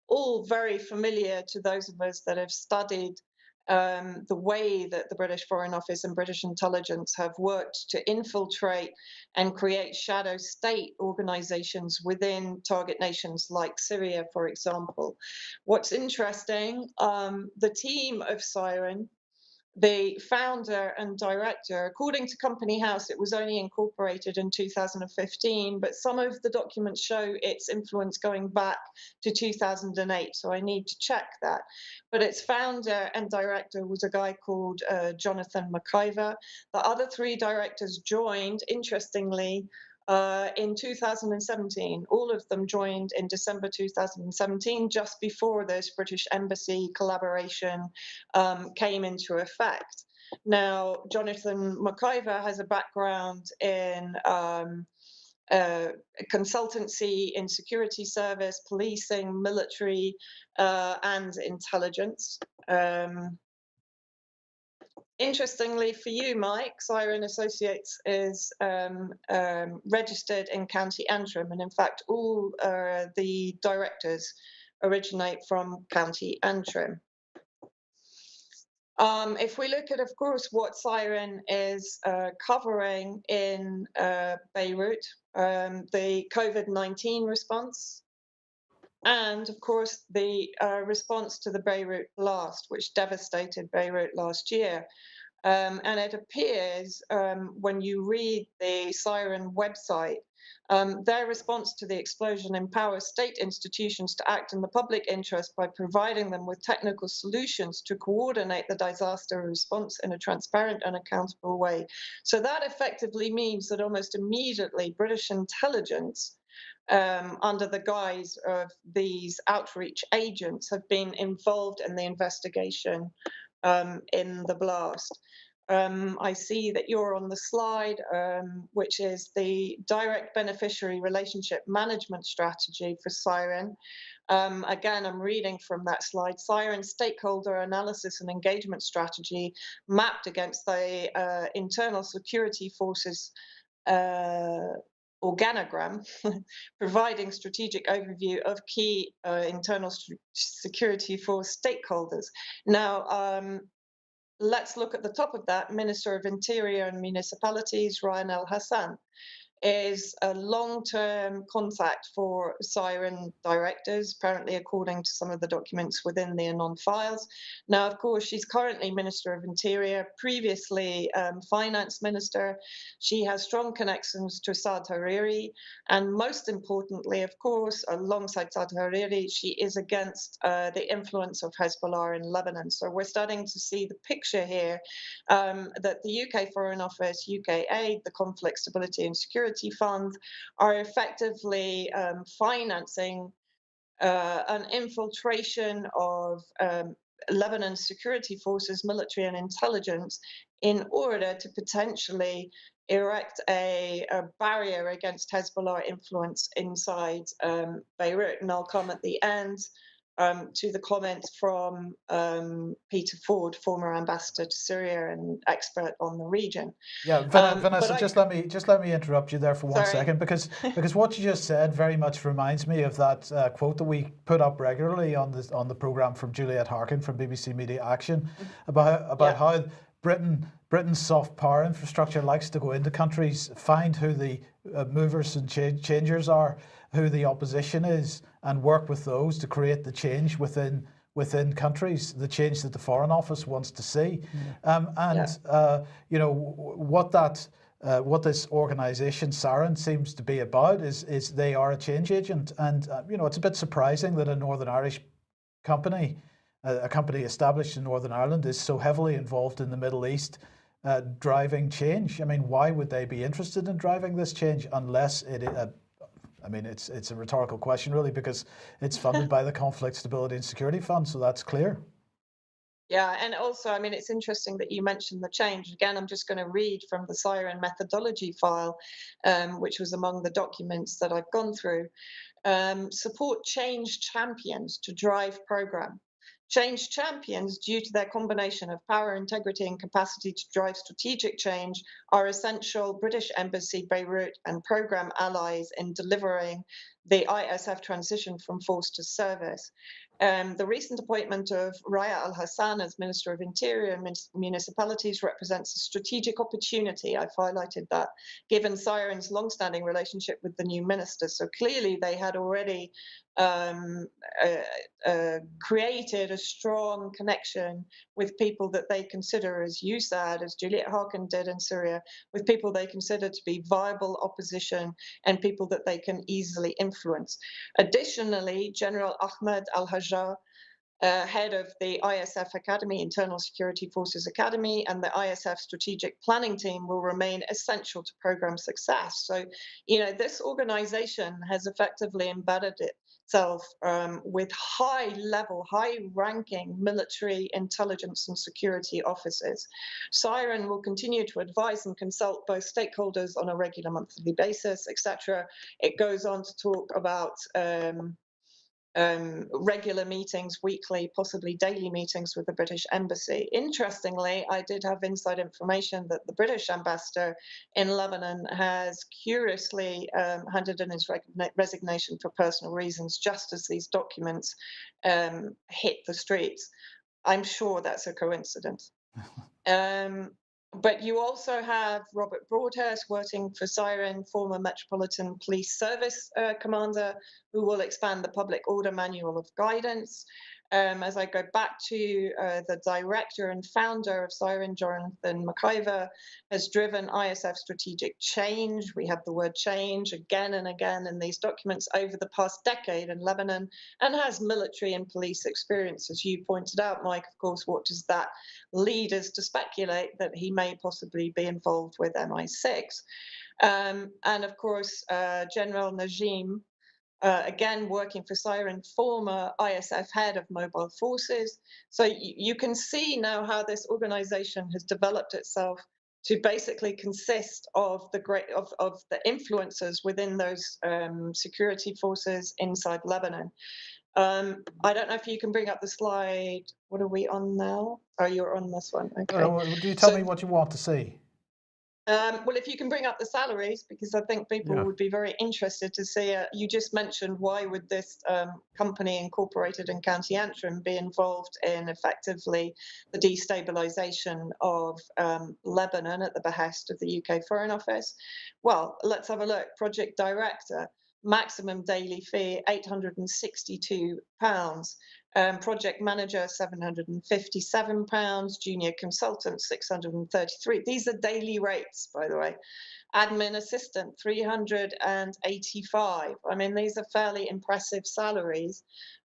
all very familiar to those of us that have studied the way that the British Foreign Office and British intelligence have worked to infiltrate and create shadow state organizations within target nations like Syria, for example. What's interesting, the team of Siren, the founder and director, according to Company House, it was only incorporated in 2015, but some of the documents show its influence going back to 2008, so I need to check that. But its founder and director was a guy called Jonathan McIver. The other 3 directors joined, interestingly, in 2017. All of them joined in December 2017, just before this British Embassy collaboration came into effect. Now, Jonathan McIver has a background in consultancy in security service, policing, military, and intelligence. Interestingly for you, Mike, Siren Associates is registered in County Antrim, and in fact, all the directors originate from County Antrim. If we look at, of course, what Siren is covering in Beirut, the COVID-19 response, and of course, the response to the Beirut blast, which devastated Beirut last year. And it appears when you read the Siren website, their response to the explosion empowers state institutions to act in the public interest by providing them with technical solutions to coordinate the disaster response in a transparent and accountable way. So that effectively means that almost immediately British intelligence, under the guise of these outreach agents, have been involved in the investigation in the blast. I see that you're on the slide, which is the direct beneficiary relationship management strategy for Siren. Again, I'm reading from that slide. Siren stakeholder analysis and engagement strategy mapped against the internal security forces organogram, providing strategic overview of key internal security force stakeholders. Now, let's look at the top of that. Minister of Interior and Municipalities, Ryan El Hassan, is a long-term contact for Siren directors, apparently according to some of the documents within the Anon files. Now, of course, she's currently Minister of Interior, previously Finance Minister. She has strong connections to Saad Hariri, and most importantly, of course, alongside Saad Hariri, she is against the influence of Hezbollah in Lebanon. So we're starting to see the picture here that the UK Foreign Office, UK Aid, the Conflict Stability and Security Fund are effectively financing an infiltration of Lebanon's security forces, military and intelligence, in order to potentially erect a barrier against Hezbollah influence inside Beirut. And I'll come at the end to the comments from Peter Ford, former ambassador to Syria and expert on the region. Yeah, Vanessa, just let me interrupt you there for 1 second, because what you just said very much reminds me of that quote that we put up regularly on the program from Juliet Harkin from BBC Media Action about how Britain's soft power infrastructure likes to go into countries, find who the movers and changers are, who the opposition is, and work with those to create the change within countries, the change that the Foreign Office wants to see. You know, what this organisation Siren seems to be about is they are a change agent, and you know, it's a bit surprising that a Northern Irish company, a company established in Northern Ireland, is so heavily involved in the Middle East, driving change. I mean, why would they be interested in driving this change unless it? I mean, it's a rhetorical question, really, because it's funded by the Conflict Stability and Security Fund, so that's clear. Yeah, and also, I mean, it's interesting that you mentioned the change. Again, I'm just going to read from the Siren methodology file, which was among the documents that I've gone through. Support change champions to drive program. Change champions, due to their combination of power, integrity, and capacity to drive strategic change, are essential British Embassy, Beirut, and program allies in delivering the ISF transition from force to service. The recent appointment of Raya Al Hassan as Minister of Interior and Municipalities represents a strategic opportunity. I've highlighted that, given Siren's long-standing relationship with the new minister. So clearly they had already created a strong connection with people that they consider, as you said, as Juliet Harkin did in Syria, with people they consider to be viable opposition and people that they can easily influence. Additionally, General Ahmed Al-Hajjar, head of the ISF Academy, Internal Security Forces Academy, and the ISF Strategic Planning Team will remain essential to program success. So, you know, this organization has effectively embedded itself with high-level, high-ranking military intelligence and security officers. Siren will continue to advise and consult both stakeholders on a regular monthly basis, etc. It goes on to talk about regular meetings, weekly, possibly daily meetings with the British Embassy. Interestingly, I did have inside information that the British ambassador in Lebanon has curiously handed in his resignation for personal reasons, just as these documents hit the streets. I'm sure that's a coincidence. But you also have Robert Broadhurst working for Siren, former Metropolitan Police Service commander, who will expand the public order manual of guidance. As I go back to the director and founder of Siren, Jonathan McIver, has driven ISF strategic change. We have the word change again and again in these documents over the past decade in Lebanon, and has military and police experience. As you pointed out, Mike, of course, what does that lead us to speculate? That he may possibly be involved with MI6. And of course, General Najim, again, working for Siren, former ISF head of mobile forces. So you can see now how this organization has developed itself to basically consist of the influencers within those security forces inside Lebanon. I don't know if you can bring up the slide. What are we on now? Oh, you're on this one. Okay. Do you tell me what you want to see? Well, if you can bring up the salaries, because I think people would be very interested to see. You just mentioned, why would this company incorporated in County Antrim be involved in effectively the destabilisation of Lebanon at the behest of the UK Foreign Office? Well, let's have a look. Project director, maximum daily fee £862. Project manager £757, junior consultant £633. These are daily rates, by the way. Admin assistant £385. I mean, these are fairly impressive salaries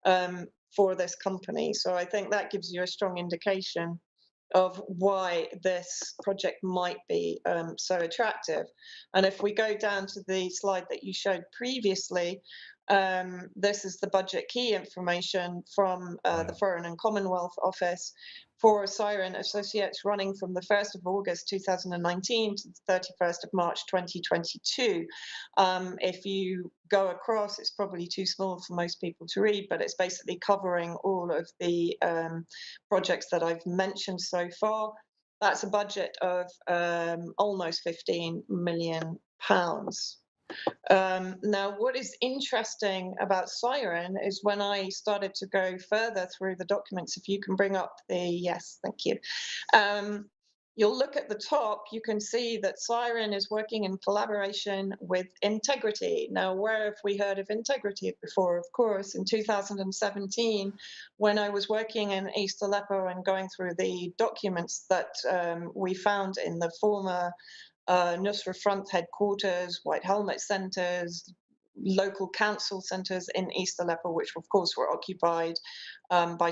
for this company. So I think that gives you a strong indication of why this project might be so attractive. And if we go down to the slide that you showed previously, This is the budget key information from the Foreign and Commonwealth Office for Siren Associates running from the 1st of August 2019 to the 31st of March 2022. If you go across, it's probably too small for most people to read, but it's basically covering all of the projects that I've mentioned so far. That's a budget of almost £15 million. Now, what is interesting about Siren is when I started to go further through the documents, if you can bring up the, yes, thank you. You'll look at the top, you can see that Siren is working in collaboration with Integrity. Now, where have we heard of Integrity before? Of course, in 2017, when I was working in East Aleppo and going through the documents that we found in the former Nusra Front headquarters, White Helmet centers, local council centers in East Aleppo, which of course were occupied by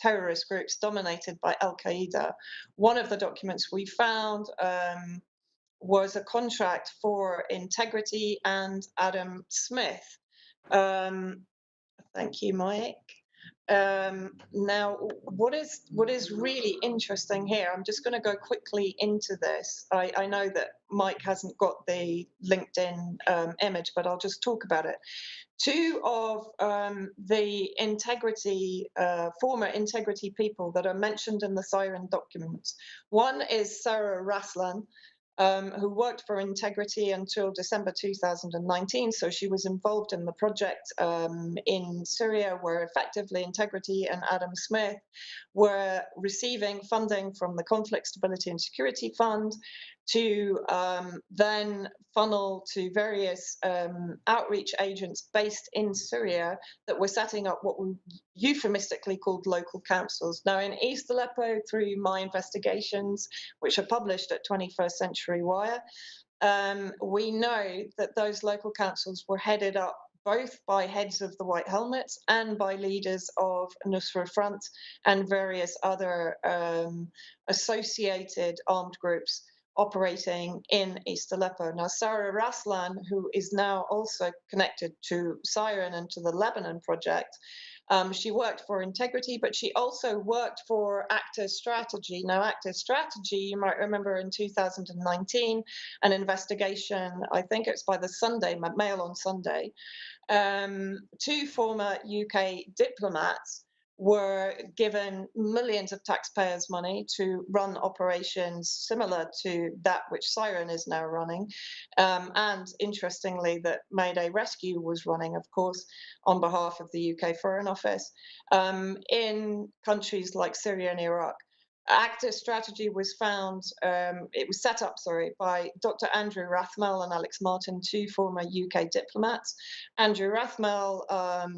terrorist groups dominated by Al-Qaeda. One of the documents we found was a contract for Integrity and Adam Smith. Thank you, Mike. Now, what is really interesting here, I'm just going to go quickly into this. I know that Mike hasn't got the LinkedIn image, but I'll just talk about it. Two of the Integrity, former Integrity people that are mentioned in the Siren documents. One is Sarah Raslan, who worked for Integrity until December 2019. So she was involved in the project in Syria, where effectively Integrity and Adam Smith were receiving funding from the Conflict Stability and Security Fund to then funnel to various outreach agents based in Syria that were setting up what we euphemistically called local councils. Now, in East Aleppo, through my investigations, which are published at 21st Century Wire, we know that those local councils were headed up both by heads of the White Helmets and by leaders of Nusra Front and various other associated armed groups operating in East Aleppo. Now, Sarah Raslan, who is now also connected to Siren and to the Lebanon project, she worked for Integrity, but she also worked for Active Strategy. Now, Active Strategy, you might remember in 2019, an investigation, I think it's by the Sunday, Mail on Sunday, two former UK diplomats were given millions of taxpayers' money to run operations similar to that which Siren is now running. And interestingly, that Mayday Rescue was running, of course, on behalf of the UK Foreign Office in countries like Syria and Iraq. Active Strategy was found, it was set up, by Dr. Andrew Rathmell and Alex Martin, two former UK diplomats. Andrew Rathmell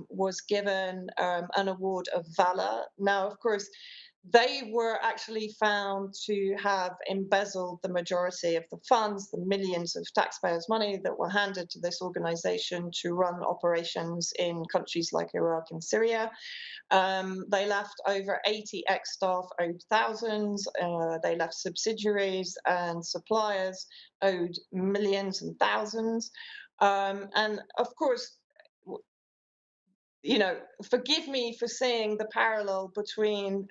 was given an award of valor. Now, of course, they were actually found to have embezzled the majority of the funds, the millions of taxpayers' money that were handed to this organization to run operations in countries like Iraq and Syria. They left over 80 ex-staff owed thousands. They left subsidiaries and suppliers owed millions and thousands. And of course, you know, forgive me for seeing the parallel between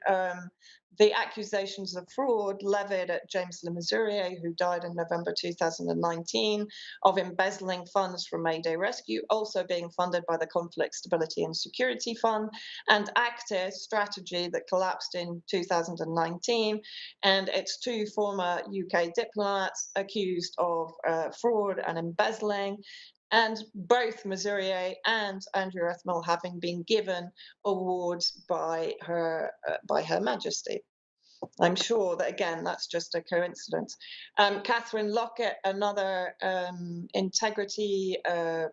the accusations of fraud levied at James Le Mesurier, who died in November 2019, of embezzling funds from Mayday Rescue, also being funded by the Conflict Stability and Security Fund, and Active Strategy that collapsed in 2019, and its two former UK diplomats accused of fraud and embezzling. And both Mesurier and Andrew Rathmell having been given awards by Her Majesty. I'm sure that, again, that's just a coincidence. Catherine Lockett, another Integrity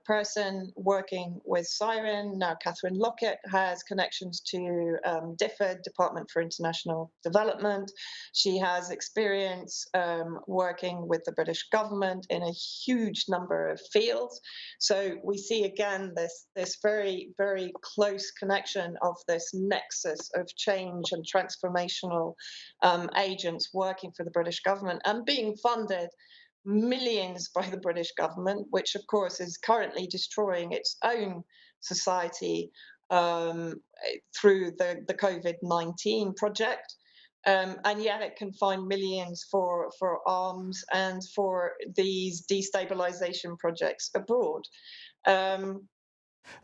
person working with Siren. Now, Catherine Lockett has connections to DFID, Department for International Development. She has experience working with the British government in a huge number of fields. So we see, again, this very, very close connection of this nexus of change and transformational agents working for the British government and being funded millions by the British government, which of course is currently destroying its own society through the COVID-19 project. And yet it can find millions for arms and for these destabilization projects abroad.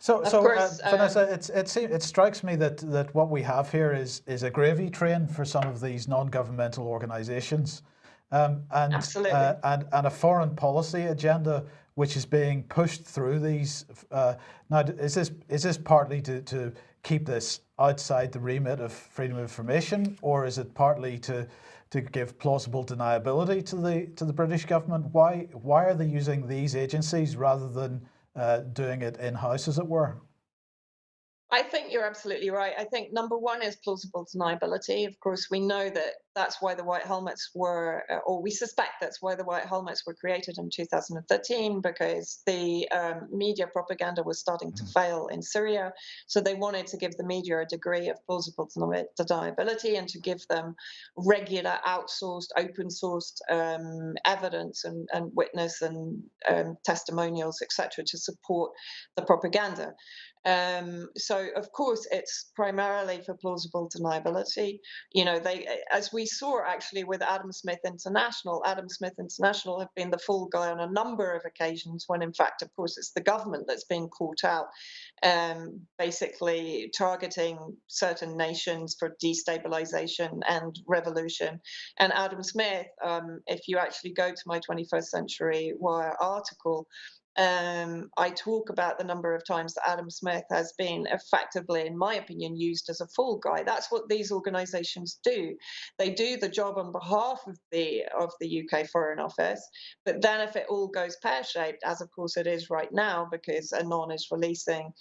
So, of course, Vanessa, it strikes me that what we have here is a gravy train for some of these non-governmental organisations, and absolutely. And a foreign policy agenda which is being pushed through these. Now, is this partly to keep this outside the remit of freedom of information, or is it partly to give plausible deniability to the British government? Why are they using these agencies rather than doing it in-house, as it were? I think you're absolutely right. I think number one is plausible deniability. Of course, we know that that's why the white helmets were, or we suspect that's why the white helmets were created in 2013, because the media propaganda was starting to fail in Syria. So they wanted to give the media a degree of plausible deniability and to give them regular, outsourced, open-sourced evidence and witness and testimonials, etc., to support the propaganda. So of course it's primarily for plausible deniability. You know, as we saw actually with Adam Smith International have been the fall guy on a number of occasions, when in fact, of course, it's the government that's being caught out, basically targeting certain nations for destabilization and revolution. And Adam Smith, if you actually go to my 21st Century Wire article, I talk about the number of times that Adam Smith has been effectively, in my opinion, used as a fall guy. That's what these organisations do. They do the job on behalf of the UK Foreign Office, but then if it all goes pear-shaped, as of course it is right now, because Anon is releasing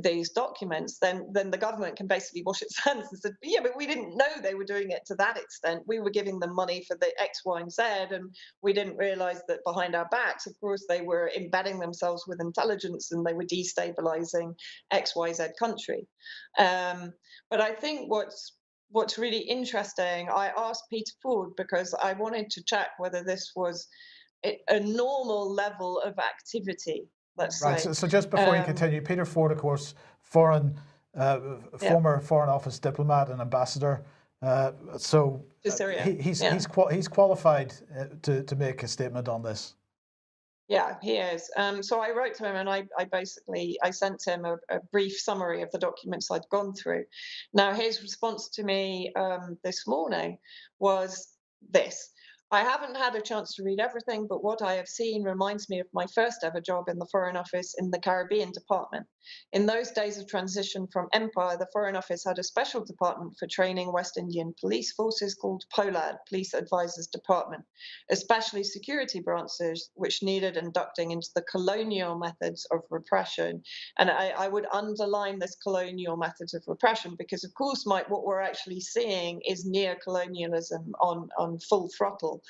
these documents, then the government can basically wash its hands and say, yeah, but we didn't know they were doing it to that extent. We were giving them money for the X, Y, and Z, and we didn't realise that behind our backs, of course, they were embedding themselves with intelligence and they were destabilizing XYZ country. But I think what's really interesting, I asked Peter Ford because I wanted to check whether this was a normal level of activity, let's say. Right, so just before you continue, Peter Ford, of course, former Foreign Office diplomat and ambassador, so he's qualified to make a statement on this. Yeah, he is. So I wrote to him and I sent him a brief summary of the documents I'd gone through. Now, his response to me this morning was this: I haven't had a chance to read everything, but what I have seen reminds me of my first ever job in the Foreign Office in the Caribbean department. In those days of transition from empire, the Foreign Office had a special department for training West Indian police forces called POLAD, Police Advisors Department, especially security branches which needed inducting into the colonial methods of repression. And I would underline this colonial methods of repression because, of course, Mike, what we're actually seeing is neo-colonialism on full throttle.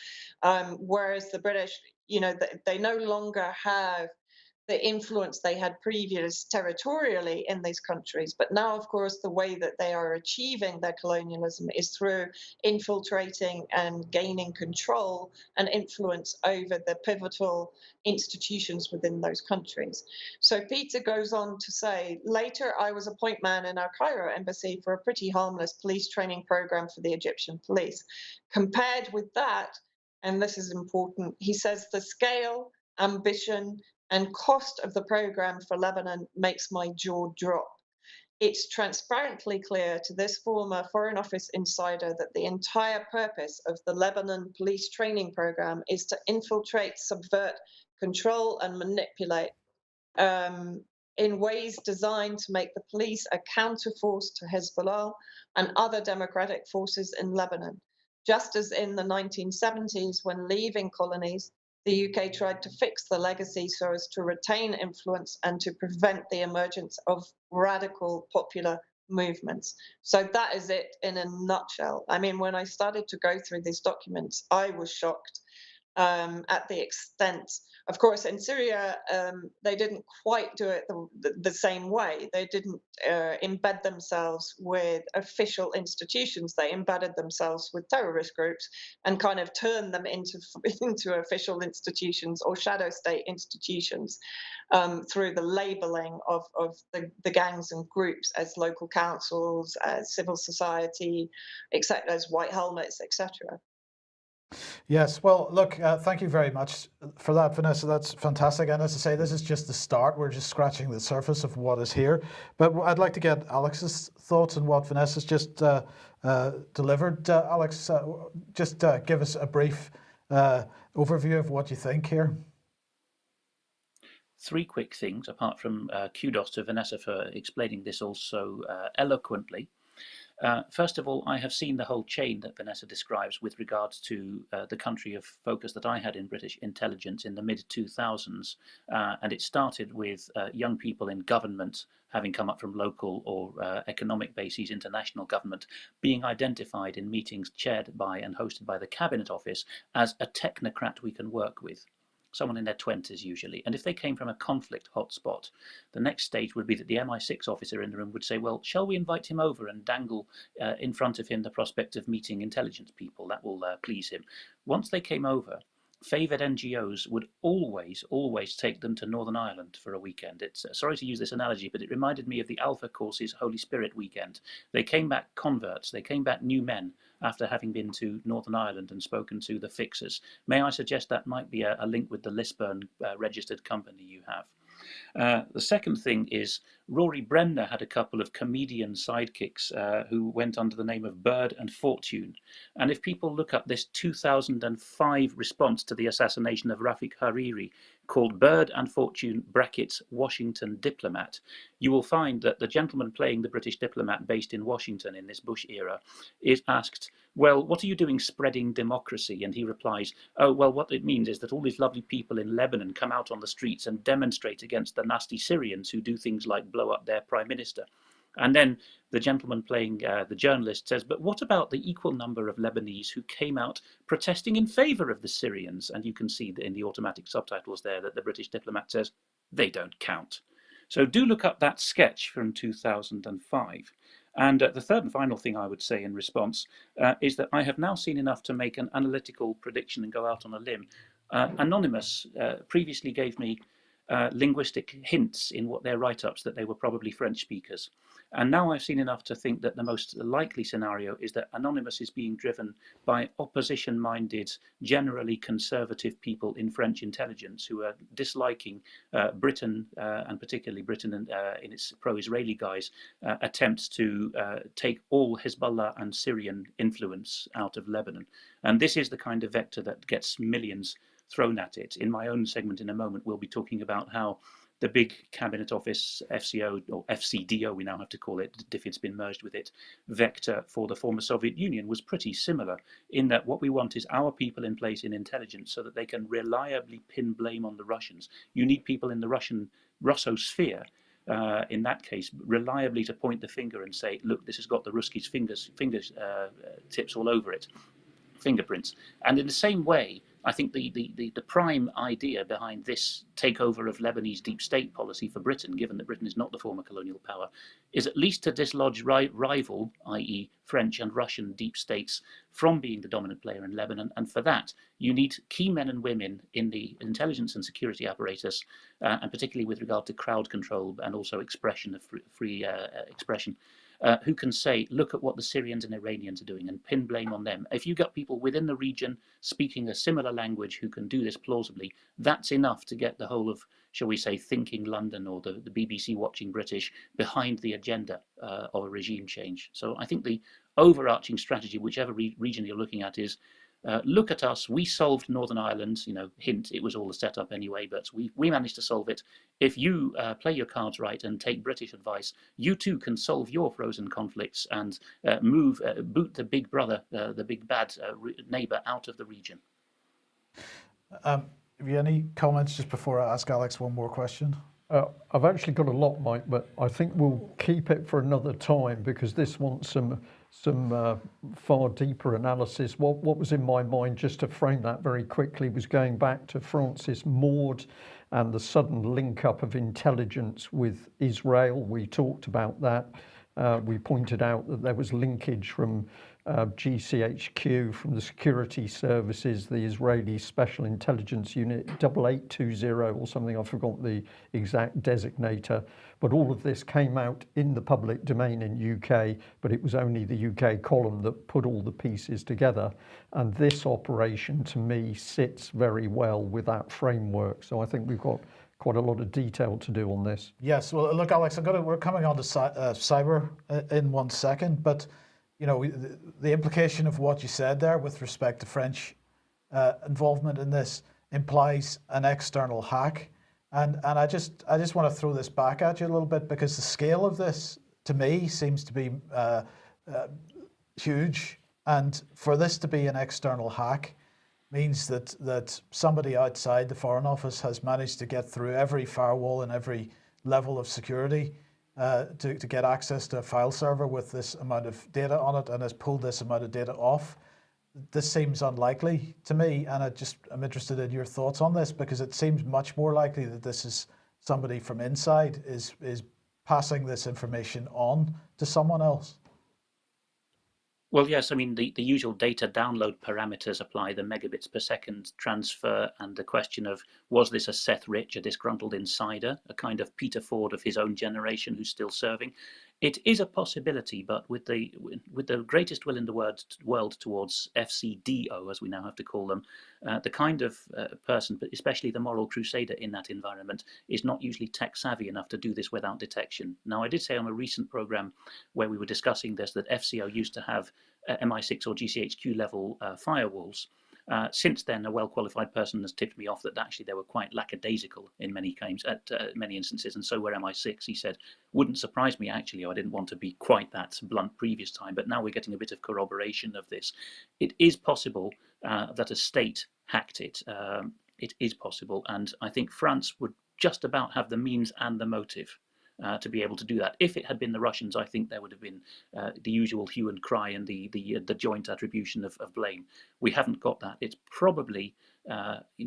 Whereas the British, you know, they no longer have the influence they had previous territorially in these countries. But now, of course, the way that they are achieving their colonialism is through infiltrating and gaining control and influence over the pivotal institutions within those countries. So Peter goes on to say, later I was a point man in our Cairo embassy for a pretty harmless police training program for the Egyptian police. Compared with that, and this is important, he says the scale, ambition, and cost of the program for Lebanon makes my jaw drop. It's transparently clear to this former Foreign Office insider that the entire purpose of the Lebanon police training program is to infiltrate, subvert, control, and manipulate in ways designed to make the police a counterforce to Hezbollah and other democratic forces in Lebanon. Just as in the 1970s, when leaving colonies, the UK tried to fix the legacy so as to retain influence and to prevent the emergence of radical popular movements. So that is it in a nutshell. I mean, when I started to go through these documents, I was shocked. at the extent. Of course, in Syria, they didn't quite do it the same way. They didn't embed themselves with official institutions. They embedded themselves with terrorist groups and kind of turned them into official institutions or shadow state institutions through the labeling of the gangs and groups as local councils, as civil society, etc., as white helmets, etc. Yes, well, look, thank you very much for that, Vanessa. That's fantastic. And as I say, this is just the start. We're just scratching the surface of what is here. But I'd like to get Alex's thoughts on what Vanessa's just delivered. Alex, just give us a brief overview of what you think here. Three quick things, apart from kudos to Vanessa for explaining this also eloquently. First of all, I have seen the whole chain that Vanessa describes with regards to the country of focus that I had in British intelligence in the mid-2000s. And it started with young people in government having come up from local or economic bases, international government, being identified in meetings chaired by and hosted by the Cabinet Office as a technocrat we can work with. Someone in their 20s usually. And if they came from a conflict hotspot, the next stage would be that the MI6 officer in the room would say, well, shall we invite him over and dangle in front of him the prospect of meeting intelligence people? That will please him. Once they came over, favoured NGOs would always take them to Northern Ireland for a weekend. It's sorry to use this analogy, but it reminded me of the Alpha Course's Holy Spirit weekend. They came back converts, they came back new men after having been to Northern Ireland and spoken to the fixers. May I suggest that might be a link with the Lisburn registered company you have? The second thing is Rory Bremner had a couple of comedian sidekicks who went under the name of Bird and Fortune. And if people look up this 2005 response to the assassination of Rafik Hariri called Bird and Fortune brackets Washington Diplomat, you will find that the gentleman playing the British diplomat based in Washington in this Bush era is asked, well, what are you doing spreading democracy? And he replies, oh, well, what it means is that all these lovely people in Lebanon come out on the streets and demonstrate against the nasty Syrians who do things like blow up their prime minister. And then the gentleman playing the journalist says, but what about the equal number of Lebanese who came out protesting in favour of the Syrians? And you can see that in the automatic subtitles there that the British diplomat says, they don't count. So do look up that sketch from 2005. And the third and final thing I would say in response is that I have now seen enough to make an analytical prediction and go out on a limb. Anonymous previously gave me linguistic hints in what their write-ups that they were probably French speakers. And now I've seen enough to think that the most likely scenario is that Anonymous is being driven by opposition-minded, generally conservative people in French intelligence who are disliking Britain, and particularly Britain in its pro-Israeli guise, attempts to take all Hezbollah and Syrian influence out of Lebanon. And this is the kind of vector that gets millions thrown at it. In my own segment in a moment, we'll be talking about how the big Cabinet Office FCO, or FCDO we now have to call it, if it's been merged with it, vector for the former Soviet Union was pretty similar in that what we want is our people in place in intelligence so that they can reliably pin blame on the Russians. You need people in the Russosphere, in that case, reliably to point the finger and say, look, this has got the Ruskies' fingertips all over it, fingerprints. And in the same way, I think the prime idea behind this takeover of Lebanese deep state policy for Britain, given that Britain is not the former colonial power, is at least to dislodge rival, i.e. French and Russian deep states, from being the dominant player in Lebanon. And for that, you need key men and women in the intelligence and security apparatus, and particularly with regard to crowd control and also expression of free expression, who can say, look at what the Syrians and Iranians are doing and pin blame on them. If you got people within the region speaking a similar language who can do this plausibly, that's enough to get the whole of, shall we say, thinking London or the BBC watching British behind the agenda of a regime change. So I think the overarching strategy, whichever region you're looking at, is look at us, we solved Northern Ireland, hint, it was all a setup anyway, but we managed to solve it. If you play your cards right and take British advice, you too can solve your frozen conflicts and boot the big brother, the big bad neighbour out of the region. Have you any comments just before I ask Alex one more question? I've actually got a lot, Mike, but I think we'll keep it for another time because this wants some far deeper analysis. What was in my mind, just to frame that very quickly, was going back to Francis Maud and the sudden link up of intelligence with Israel. We talked about that. We pointed out that there was linkage from GCHQ, from the security services, the Israeli Special Intelligence Unit 8820 or something, I forgot the exact designator, but all of this came out in the public domain in UK, but it was only the UK column that put all the pieces together. And this operation, to me, sits very well with that framework. So I think we've got quite a lot of detail to do on this. Yes, well, look, Alex, we're coming on to cyber in 1 second, but you know, the implication of what you said there with respect to French involvement in this implies an external hack, and I just want to throw this back at you a little bit, because the scale of this to me seems to be huge, and for this to be an external hack means that somebody outside the Foreign Office has managed to get through every firewall and every level of security to get access to a file server with this amount of data on it, and has pulled this amount of data off. This seems unlikely to me, and I'm interested in your thoughts on this, because it seems much more likely that this is somebody from inside is passing this information on to someone else. Well, yes, I mean, the usual data download parameters apply, the megabits per second transfer, and the question of, was this a Seth Rich, a disgruntled insider, a kind of Peter Ford of his own generation who's still serving? It is a possibility, but with the greatest will in the world towards FCDO, as we now have to call them, the kind of person, but especially the moral crusader in that environment, is not usually tech savvy enough to do this without detection. Now, I did say on a recent program where we were discussing this that FCO used to have MI6 or GCHQ level firewalls. Since then, a well-qualified person has tipped me off that actually they were quite lackadaisical in many claims, at many instances, and so were MI6. He said, wouldn't surprise me actually, I didn't want to be quite that blunt previous time, but now we're getting a bit of corroboration of this. It is possible that a state hacked it. It is possible, and I think France would just about have the means and the motive to be able to do that. If it had been the Russians, I think there would have been the usual hue and cry and the joint attribution of blame. We haven't got that. It's probably,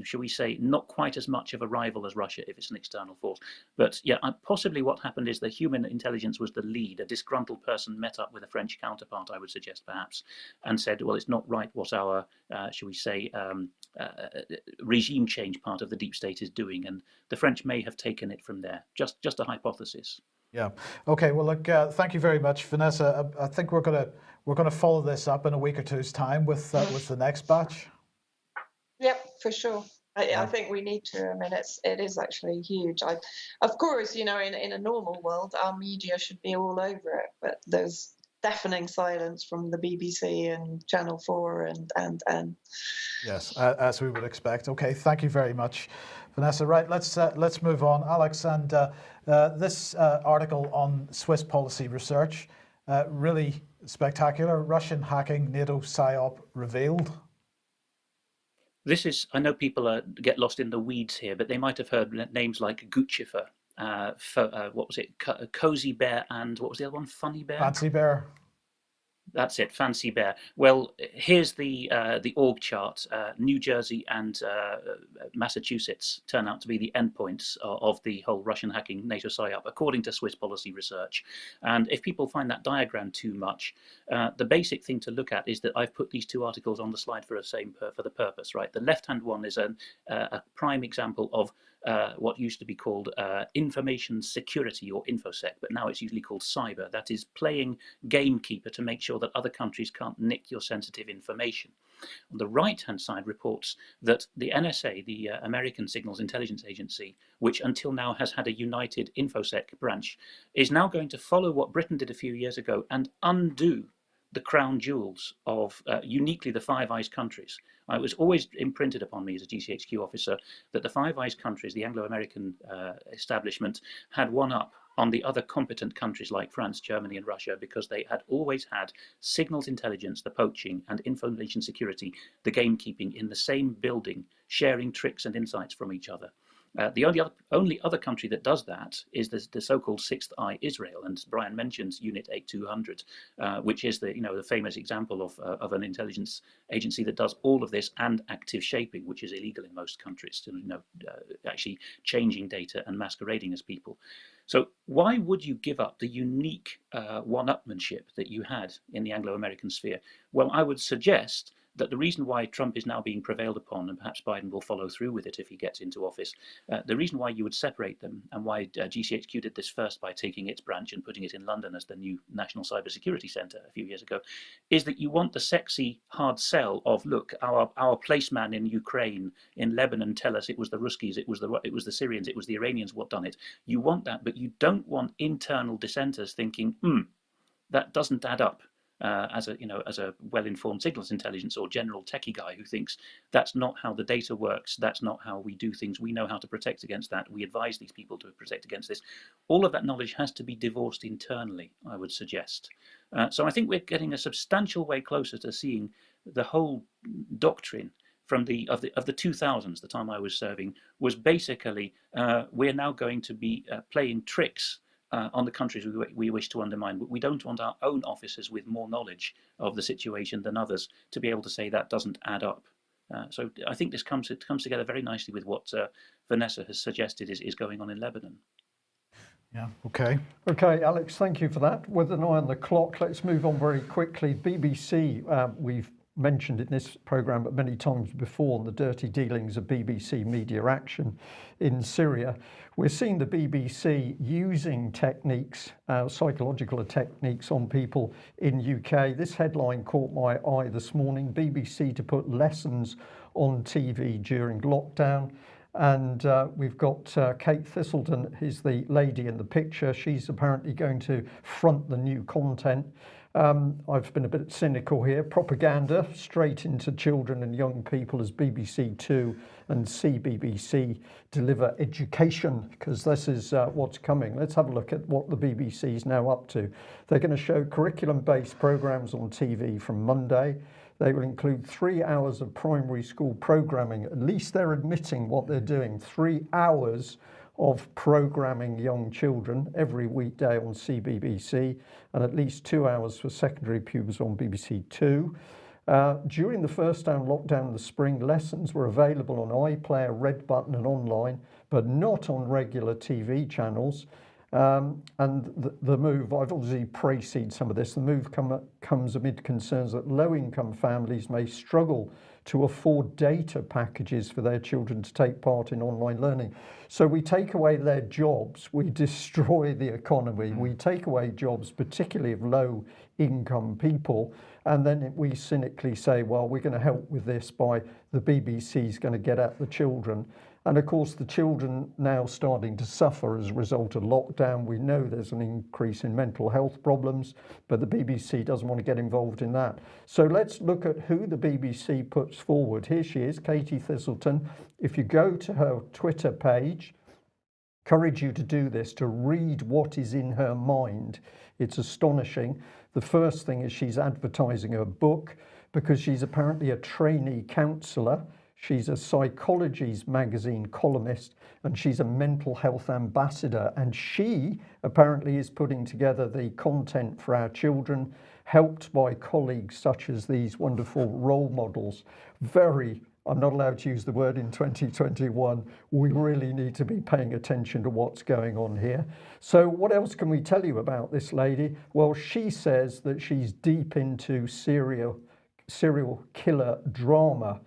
shall we say, not quite as much of a rival as Russia if it's an external force. But yeah, possibly what happened is the human intelligence was the lead. A disgruntled person met up with a French counterpart, I would suggest perhaps, and said, well, it's not right what our, shall we say, regime change part of the deep state is doing, and the French may have taken it from there. Just a hypothesis. Yeah. Okay. Well, look. Thank you very much, Vanessa. I think we're gonna follow this up in a week or two's time with the next batch. Yep, for sure. I think we need to. I mean, it is actually huge. Of course, in a normal world, our media should be all over it, but there's deafening silence from the BBC and Channel 4 and Yes, as we would expect. Okay, thank you very much, Vanessa. Right, let's move on, Alex. And this article on Swiss policy research, really spectacular. Russian hacking NATO PSYOP revealed. This is, I know people get lost in the weeds here, but they might have heard names like Guccifer, what was it, Cozy Bear, and what was the other one, Funny Bear? Fancy Bear. That's it, Fancy Bear. Well, here's the org chart. New Jersey and Massachusetts turn out to be the endpoints of the whole Russian hacking NATO PSYOP, according to Swiss policy research. And if people find that diagram too much, the basic thing to look at is that I've put these two articles on the slide for the purpose, right? The left-hand one is a prime example of what used to be called information security or InfoSec, but now it's usually called cyber. That is playing gamekeeper to make sure that other countries can't nick your sensitive information. On the right-hand side reports that the NSA, the American Signals Intelligence Agency, which until now has had a united InfoSec branch, is now going to follow what Britain did a few years ago and undo the crown jewels of uniquely the Five Eyes countries. It was always imprinted upon me as a GCHQ officer that the Five Eyes countries, the Anglo-American establishment, had one up on the other competent countries like France, Germany and Russia, because they had always had signals intelligence, the poaching, and information security, the gamekeeping, in the same building, sharing tricks and insights from each other. The only other country that does that is the so-called Sixth Eye Israel, and Brian mentions Unit 8200, which is the famous example of an intelligence agency that does all of this and active shaping, which is illegal in most countries. Actually changing data and masquerading as people. So why would you give up the unique one-upmanship that you had in the Anglo-American sphere? Well, I would suggest that the reason why Trump is now being prevailed upon, and perhaps Biden will follow through with it if he gets into office, the reason why you would separate them, and why GCHQ did this first by taking its branch and putting it in London as the new National Cybersecurity Centre a few years ago, is that you want the sexy hard sell of, look, our placeman in Ukraine, in Lebanon, tell us it was the Ruskies, it was the Syrians, it was the Iranians what done it. You want that, but you don't want internal dissenters thinking, that doesn't add up. As a well-informed signals intelligence or general techie guy who thinks that's not how the data works, that's not how we do things, we know how to protect against that, we advise these people to protect against this. All of that knowledge has to be divorced internally, I would suggest. So I think we're getting a substantial way closer to seeing the whole doctrine from the 2000s, the time I was serving, was basically we're now going to be playing tricks on the countries we wish to undermine. We don't want our own officers with more knowledge of the situation than others to be able to say that doesn't add up. So I think it comes together very nicely with what Vanessa has suggested is going on in Lebanon. Yeah, okay. Okay, Alex, thank you for that. With an eye on the clock, let's move on very quickly. BBC, we've mentioned in this programme many times before on the dirty dealings of BBC media action in Syria. We're seeing the BBC using techniques, psychological techniques on people in UK. This headline caught my eye this morning: BBC to put lessons on TV during lockdown. And we've got Kate Thistleton is the lady in the picture. She's apparently going to front the new content. I've been a bit cynical here. Propaganda straight into children and young people as BBC Two and CBBC deliver education, because this is what's coming. Let's have a look at what the BBC is now up to. They're going to show curriculum-based programmes on TV from Monday. They will include 3 hours of primary school programming. At least they're admitting what they're doing. 3 hours of programming young children every weekday on CBBC, and at least 2 hours for secondary pupils on BBC Two. During the first lockdown in the spring, lessons were available on iPlayer, Red Button and online, but not on regular TV channels. And the move, I've obviously preceded some of this, the move comes amid concerns that low-income families may struggle to afford data packages for their children to take part in online learning. So we take away their jobs, we destroy the economy, we take away jobs, particularly of low-income people, and then we cynically say, well, we're going to help with this by the BBC's going to get at the children. And of course, the children now starting to suffer as a result of lockdown. We know there's an increase in mental health problems, but the BBC doesn't want to get involved in that. So let's look at who the BBC puts forward. Here she is, Katie Thistleton. If you go to her Twitter page, encourage you to do this, to read what is in her mind. It's astonishing. The first thing is she's advertising her book because she's apparently a trainee counsellor. She's a Psychologies magazine columnist, and she's a mental health ambassador. And she apparently is putting together the content for our children, helped by colleagues such as these wonderful role models. I'm not allowed to use the word in 2021. We really need to be paying attention to what's going on here. So what else can we tell you about this lady? Well, she says that she's deep into serial killer drama.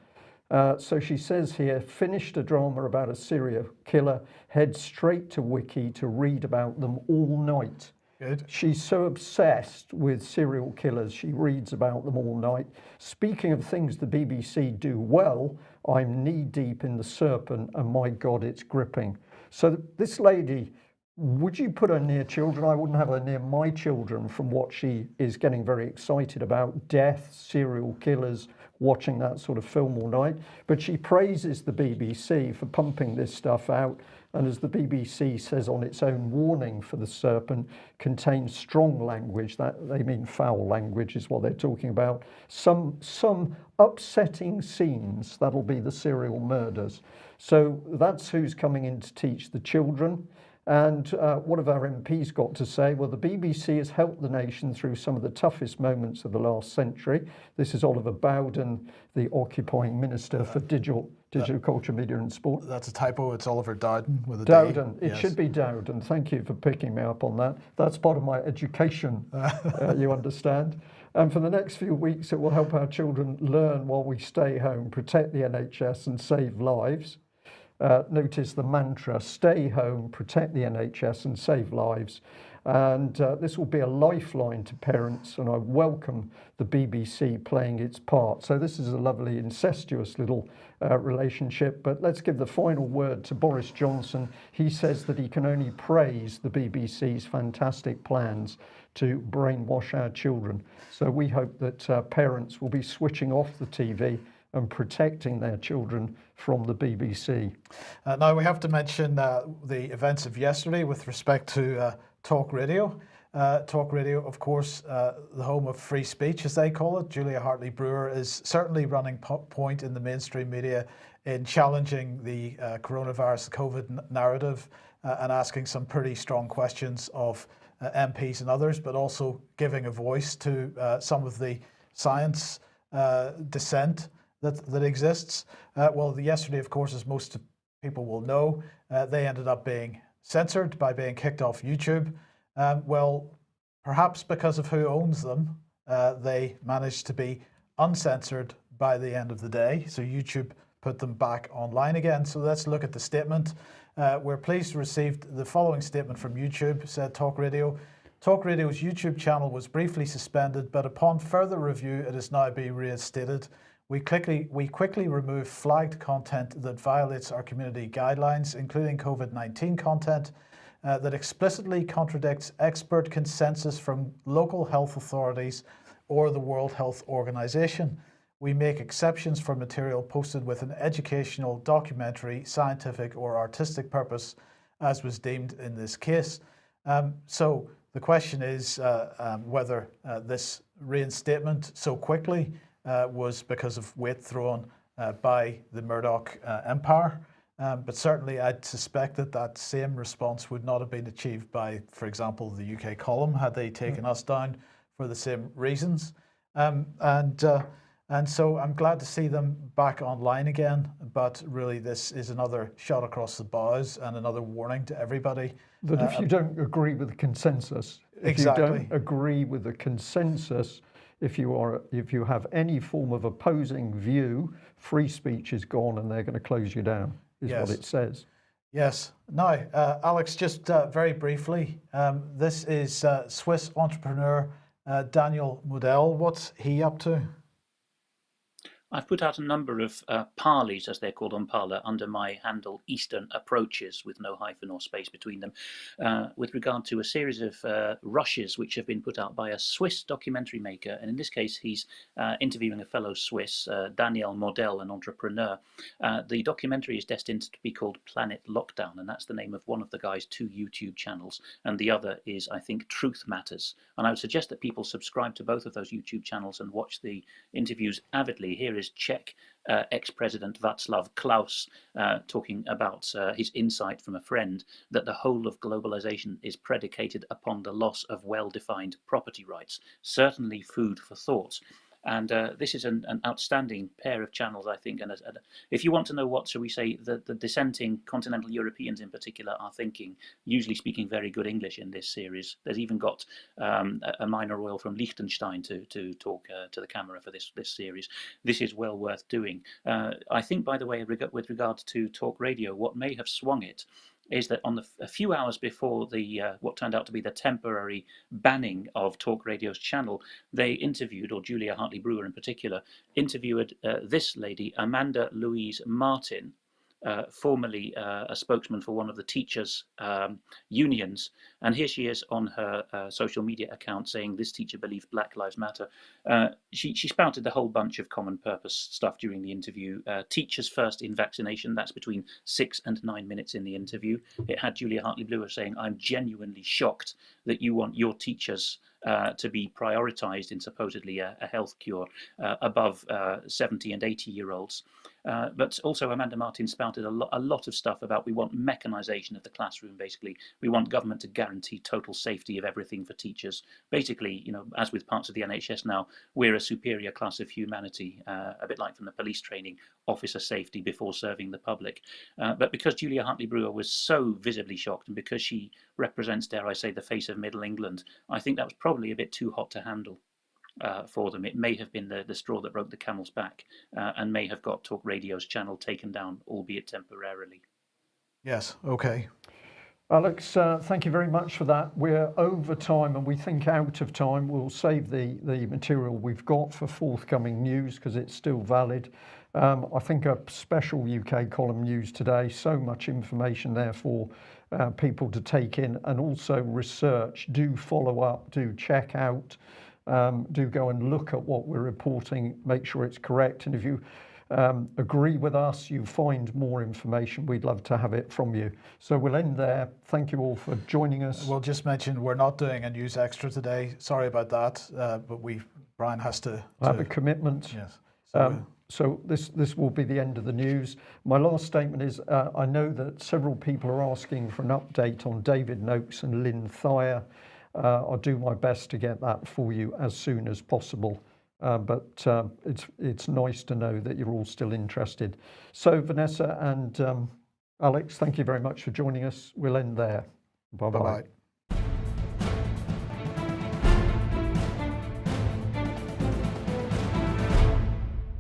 So she says here, finished a drama about a serial killer, head straight to Wiki to read about them all night. Good. She's so obsessed with serial killers, she reads about them all night. Speaking of things the BBC do well, I'm knee deep in The Serpent, and my God, it's gripping. So this lady, would you put her near children? I wouldn't have her near my children from what she is getting very excited about. Death, serial killers, watching that sort of film all night. But she praises the BBC for pumping this stuff out. And as the BBC says on its own warning for The Serpent, contains strong language. That they mean foul language is what they're talking about. Some upsetting scenes. That'll be the serial murders. So that's who's coming in to teach the children. And what have our MPs got to say? Well, the BBC has helped the nation through some of the toughest moments of the last century. This is Oliver Bowden, the occupying Minister for Digital Culture, Media and Sport. That's a typo. It's Oliver Dowden with a D. Dowden. It Yes. should be Dowden. Thank you for picking me up on that. That's part of my education, you understand. And for the next few weeks, it will help our children learn while we stay home, protect the NHS and save lives. Notice the mantra, stay home, protect the NHS and save lives. And this will be a lifeline to parents, and I welcome the BBC playing its part. So this is a lovely incestuous little relationship, but let's give the final word to Boris Johnson. He says that he can only praise the BBC's fantastic plans to brainwash our children. So we hope that parents will be switching off the TV and protecting their children from the BBC. Now we have to mention the events of yesterday with respect to Talk Radio. Talk Radio, of course, the home of free speech, as they call it. Julia Hartley-Brewer is certainly running point in the mainstream media in challenging the coronavirus, the COVID narrative, and asking some pretty strong questions of MPs and others, but also giving a voice to some of the science dissent that exists. Well, yesterday, of course, as most people will know, they ended up being censored by being kicked off YouTube. Well, perhaps because of who owns them, they managed to be uncensored by the end of the day. So YouTube put them back online again. So let's look at the statement. We're pleased to receive the following statement from YouTube, said Talk Radio. Talk Radio's YouTube channel was briefly suspended, but upon further review, it is now being reinstated. We quickly remove flagged content that violates our community guidelines, including COVID-19 content that explicitly contradicts expert consensus from local health authorities or the World Health Organization. We make exceptions for material posted with an educational, documentary, scientific or artistic purpose, as was deemed in this case. So the question is whether this reinstatement so quickly was because of weight thrown by the Murdoch empire. But certainly I'd suspect that that same response would not have been achieved by, for example, the UK column had they taken us down for the same reasons. And so I'm glad to see them back online again, but really this is another shot across the bows and another warning to everybody. That if you don't agree with the consensus, if you don't agree with the consensus, if you have any form of opposing view, free speech is gone and they're going to close you down, is what it says. Yes. Now, Alex, just very briefly, this is Swiss entrepreneur Daniel Modell. What's he up to? I've put out a number of parleys, as they're called on Parler, under my handle Eastern Approaches, with no hyphen or space between them, with regard to a series of rushes which have been put out by a Swiss documentary maker. And in this case, he's interviewing a fellow Swiss, Daniel Modell, an entrepreneur. The documentary is destined to be called Planet Lockdown, and that's the name of one of the guy's 2 YouTube channels. And the other is, I think, Truth Matters. And I would suggest that people subscribe to both of those YouTube channels and watch the interviews avidly. Here is Czech ex-president Václav Klaus talking about his insight from a friend that the whole of globalization is predicated upon the loss of well-defined property rights. Certainly food for thought. And this is an outstanding pair of channels, I think. And if you want to know what, shall we say, the dissenting continental Europeans in particular are thinking, usually speaking very good English in this series. There's even got a minor royal from Liechtenstein to talk to the camera for this series. This is well worth doing. I think, by the way, with regard to Talk Radio, what may have swung it is that on a few hours before the what turned out to be the temporary banning of Talk Radio's channel, they interviewed, or Julia Hartley-Brewer in particular, interviewed this lady, Amanda Louise Martin, formerly a spokesman for one of the teachers' unions. And here she is on her social media account saying this teacher believed Black Lives Matter. She spouted a whole bunch of common purpose stuff during the interview. Teachers first in vaccination, that's between 6 and 9 minutes in the interview. It had Julia Hartley-Brewer saying, I'm genuinely shocked that you want your teachers to be prioritised in supposedly a health cure above 70 and 80-year-olds. But also Amanda Martin spouted a lot of stuff about we want mechanisation of the classroom, basically. We want government to guarantee total safety of everything for teachers. Basically, you know, as with parts of the NHS now, we're a superior class of humanity, a bit like from the police training, officer safety before serving the public. But because Julia Hartley-Brewer was so visibly shocked, and because she represents, dare I say, the face of Middle England, I think that was probably a bit too hot to handle. For them. It may have been the straw that broke the camel's back, and may have got Talk Radio's channel taken down, albeit temporarily. Yes, okay. Alex, thank you very much for that. We're over time, and we think out of time. We'll save the material we've got for forthcoming news because it's still valid. I think a special UK column news today, so much information there for people to take in, and also research. Do follow up, do check out. Do go and look at what we're reporting, make sure it's correct. And if you agree with us, you find more information, we'd love to have it from you. So we'll end there. Thank you all for joining us. We'll just mention we're not doing a news extra today. Sorry about that, but Brian has to have a commitment. Yes. So this will be the end of the news. My last statement is I know that several people are asking for an update on David Noakes and Lynn Thayer. I'll do my best to get that for you as soon as possible. But it's nice to know that you're all still interested. So Vanessa and Alex, thank you very much for joining us. We'll end there. Bye-bye. Bye-bye.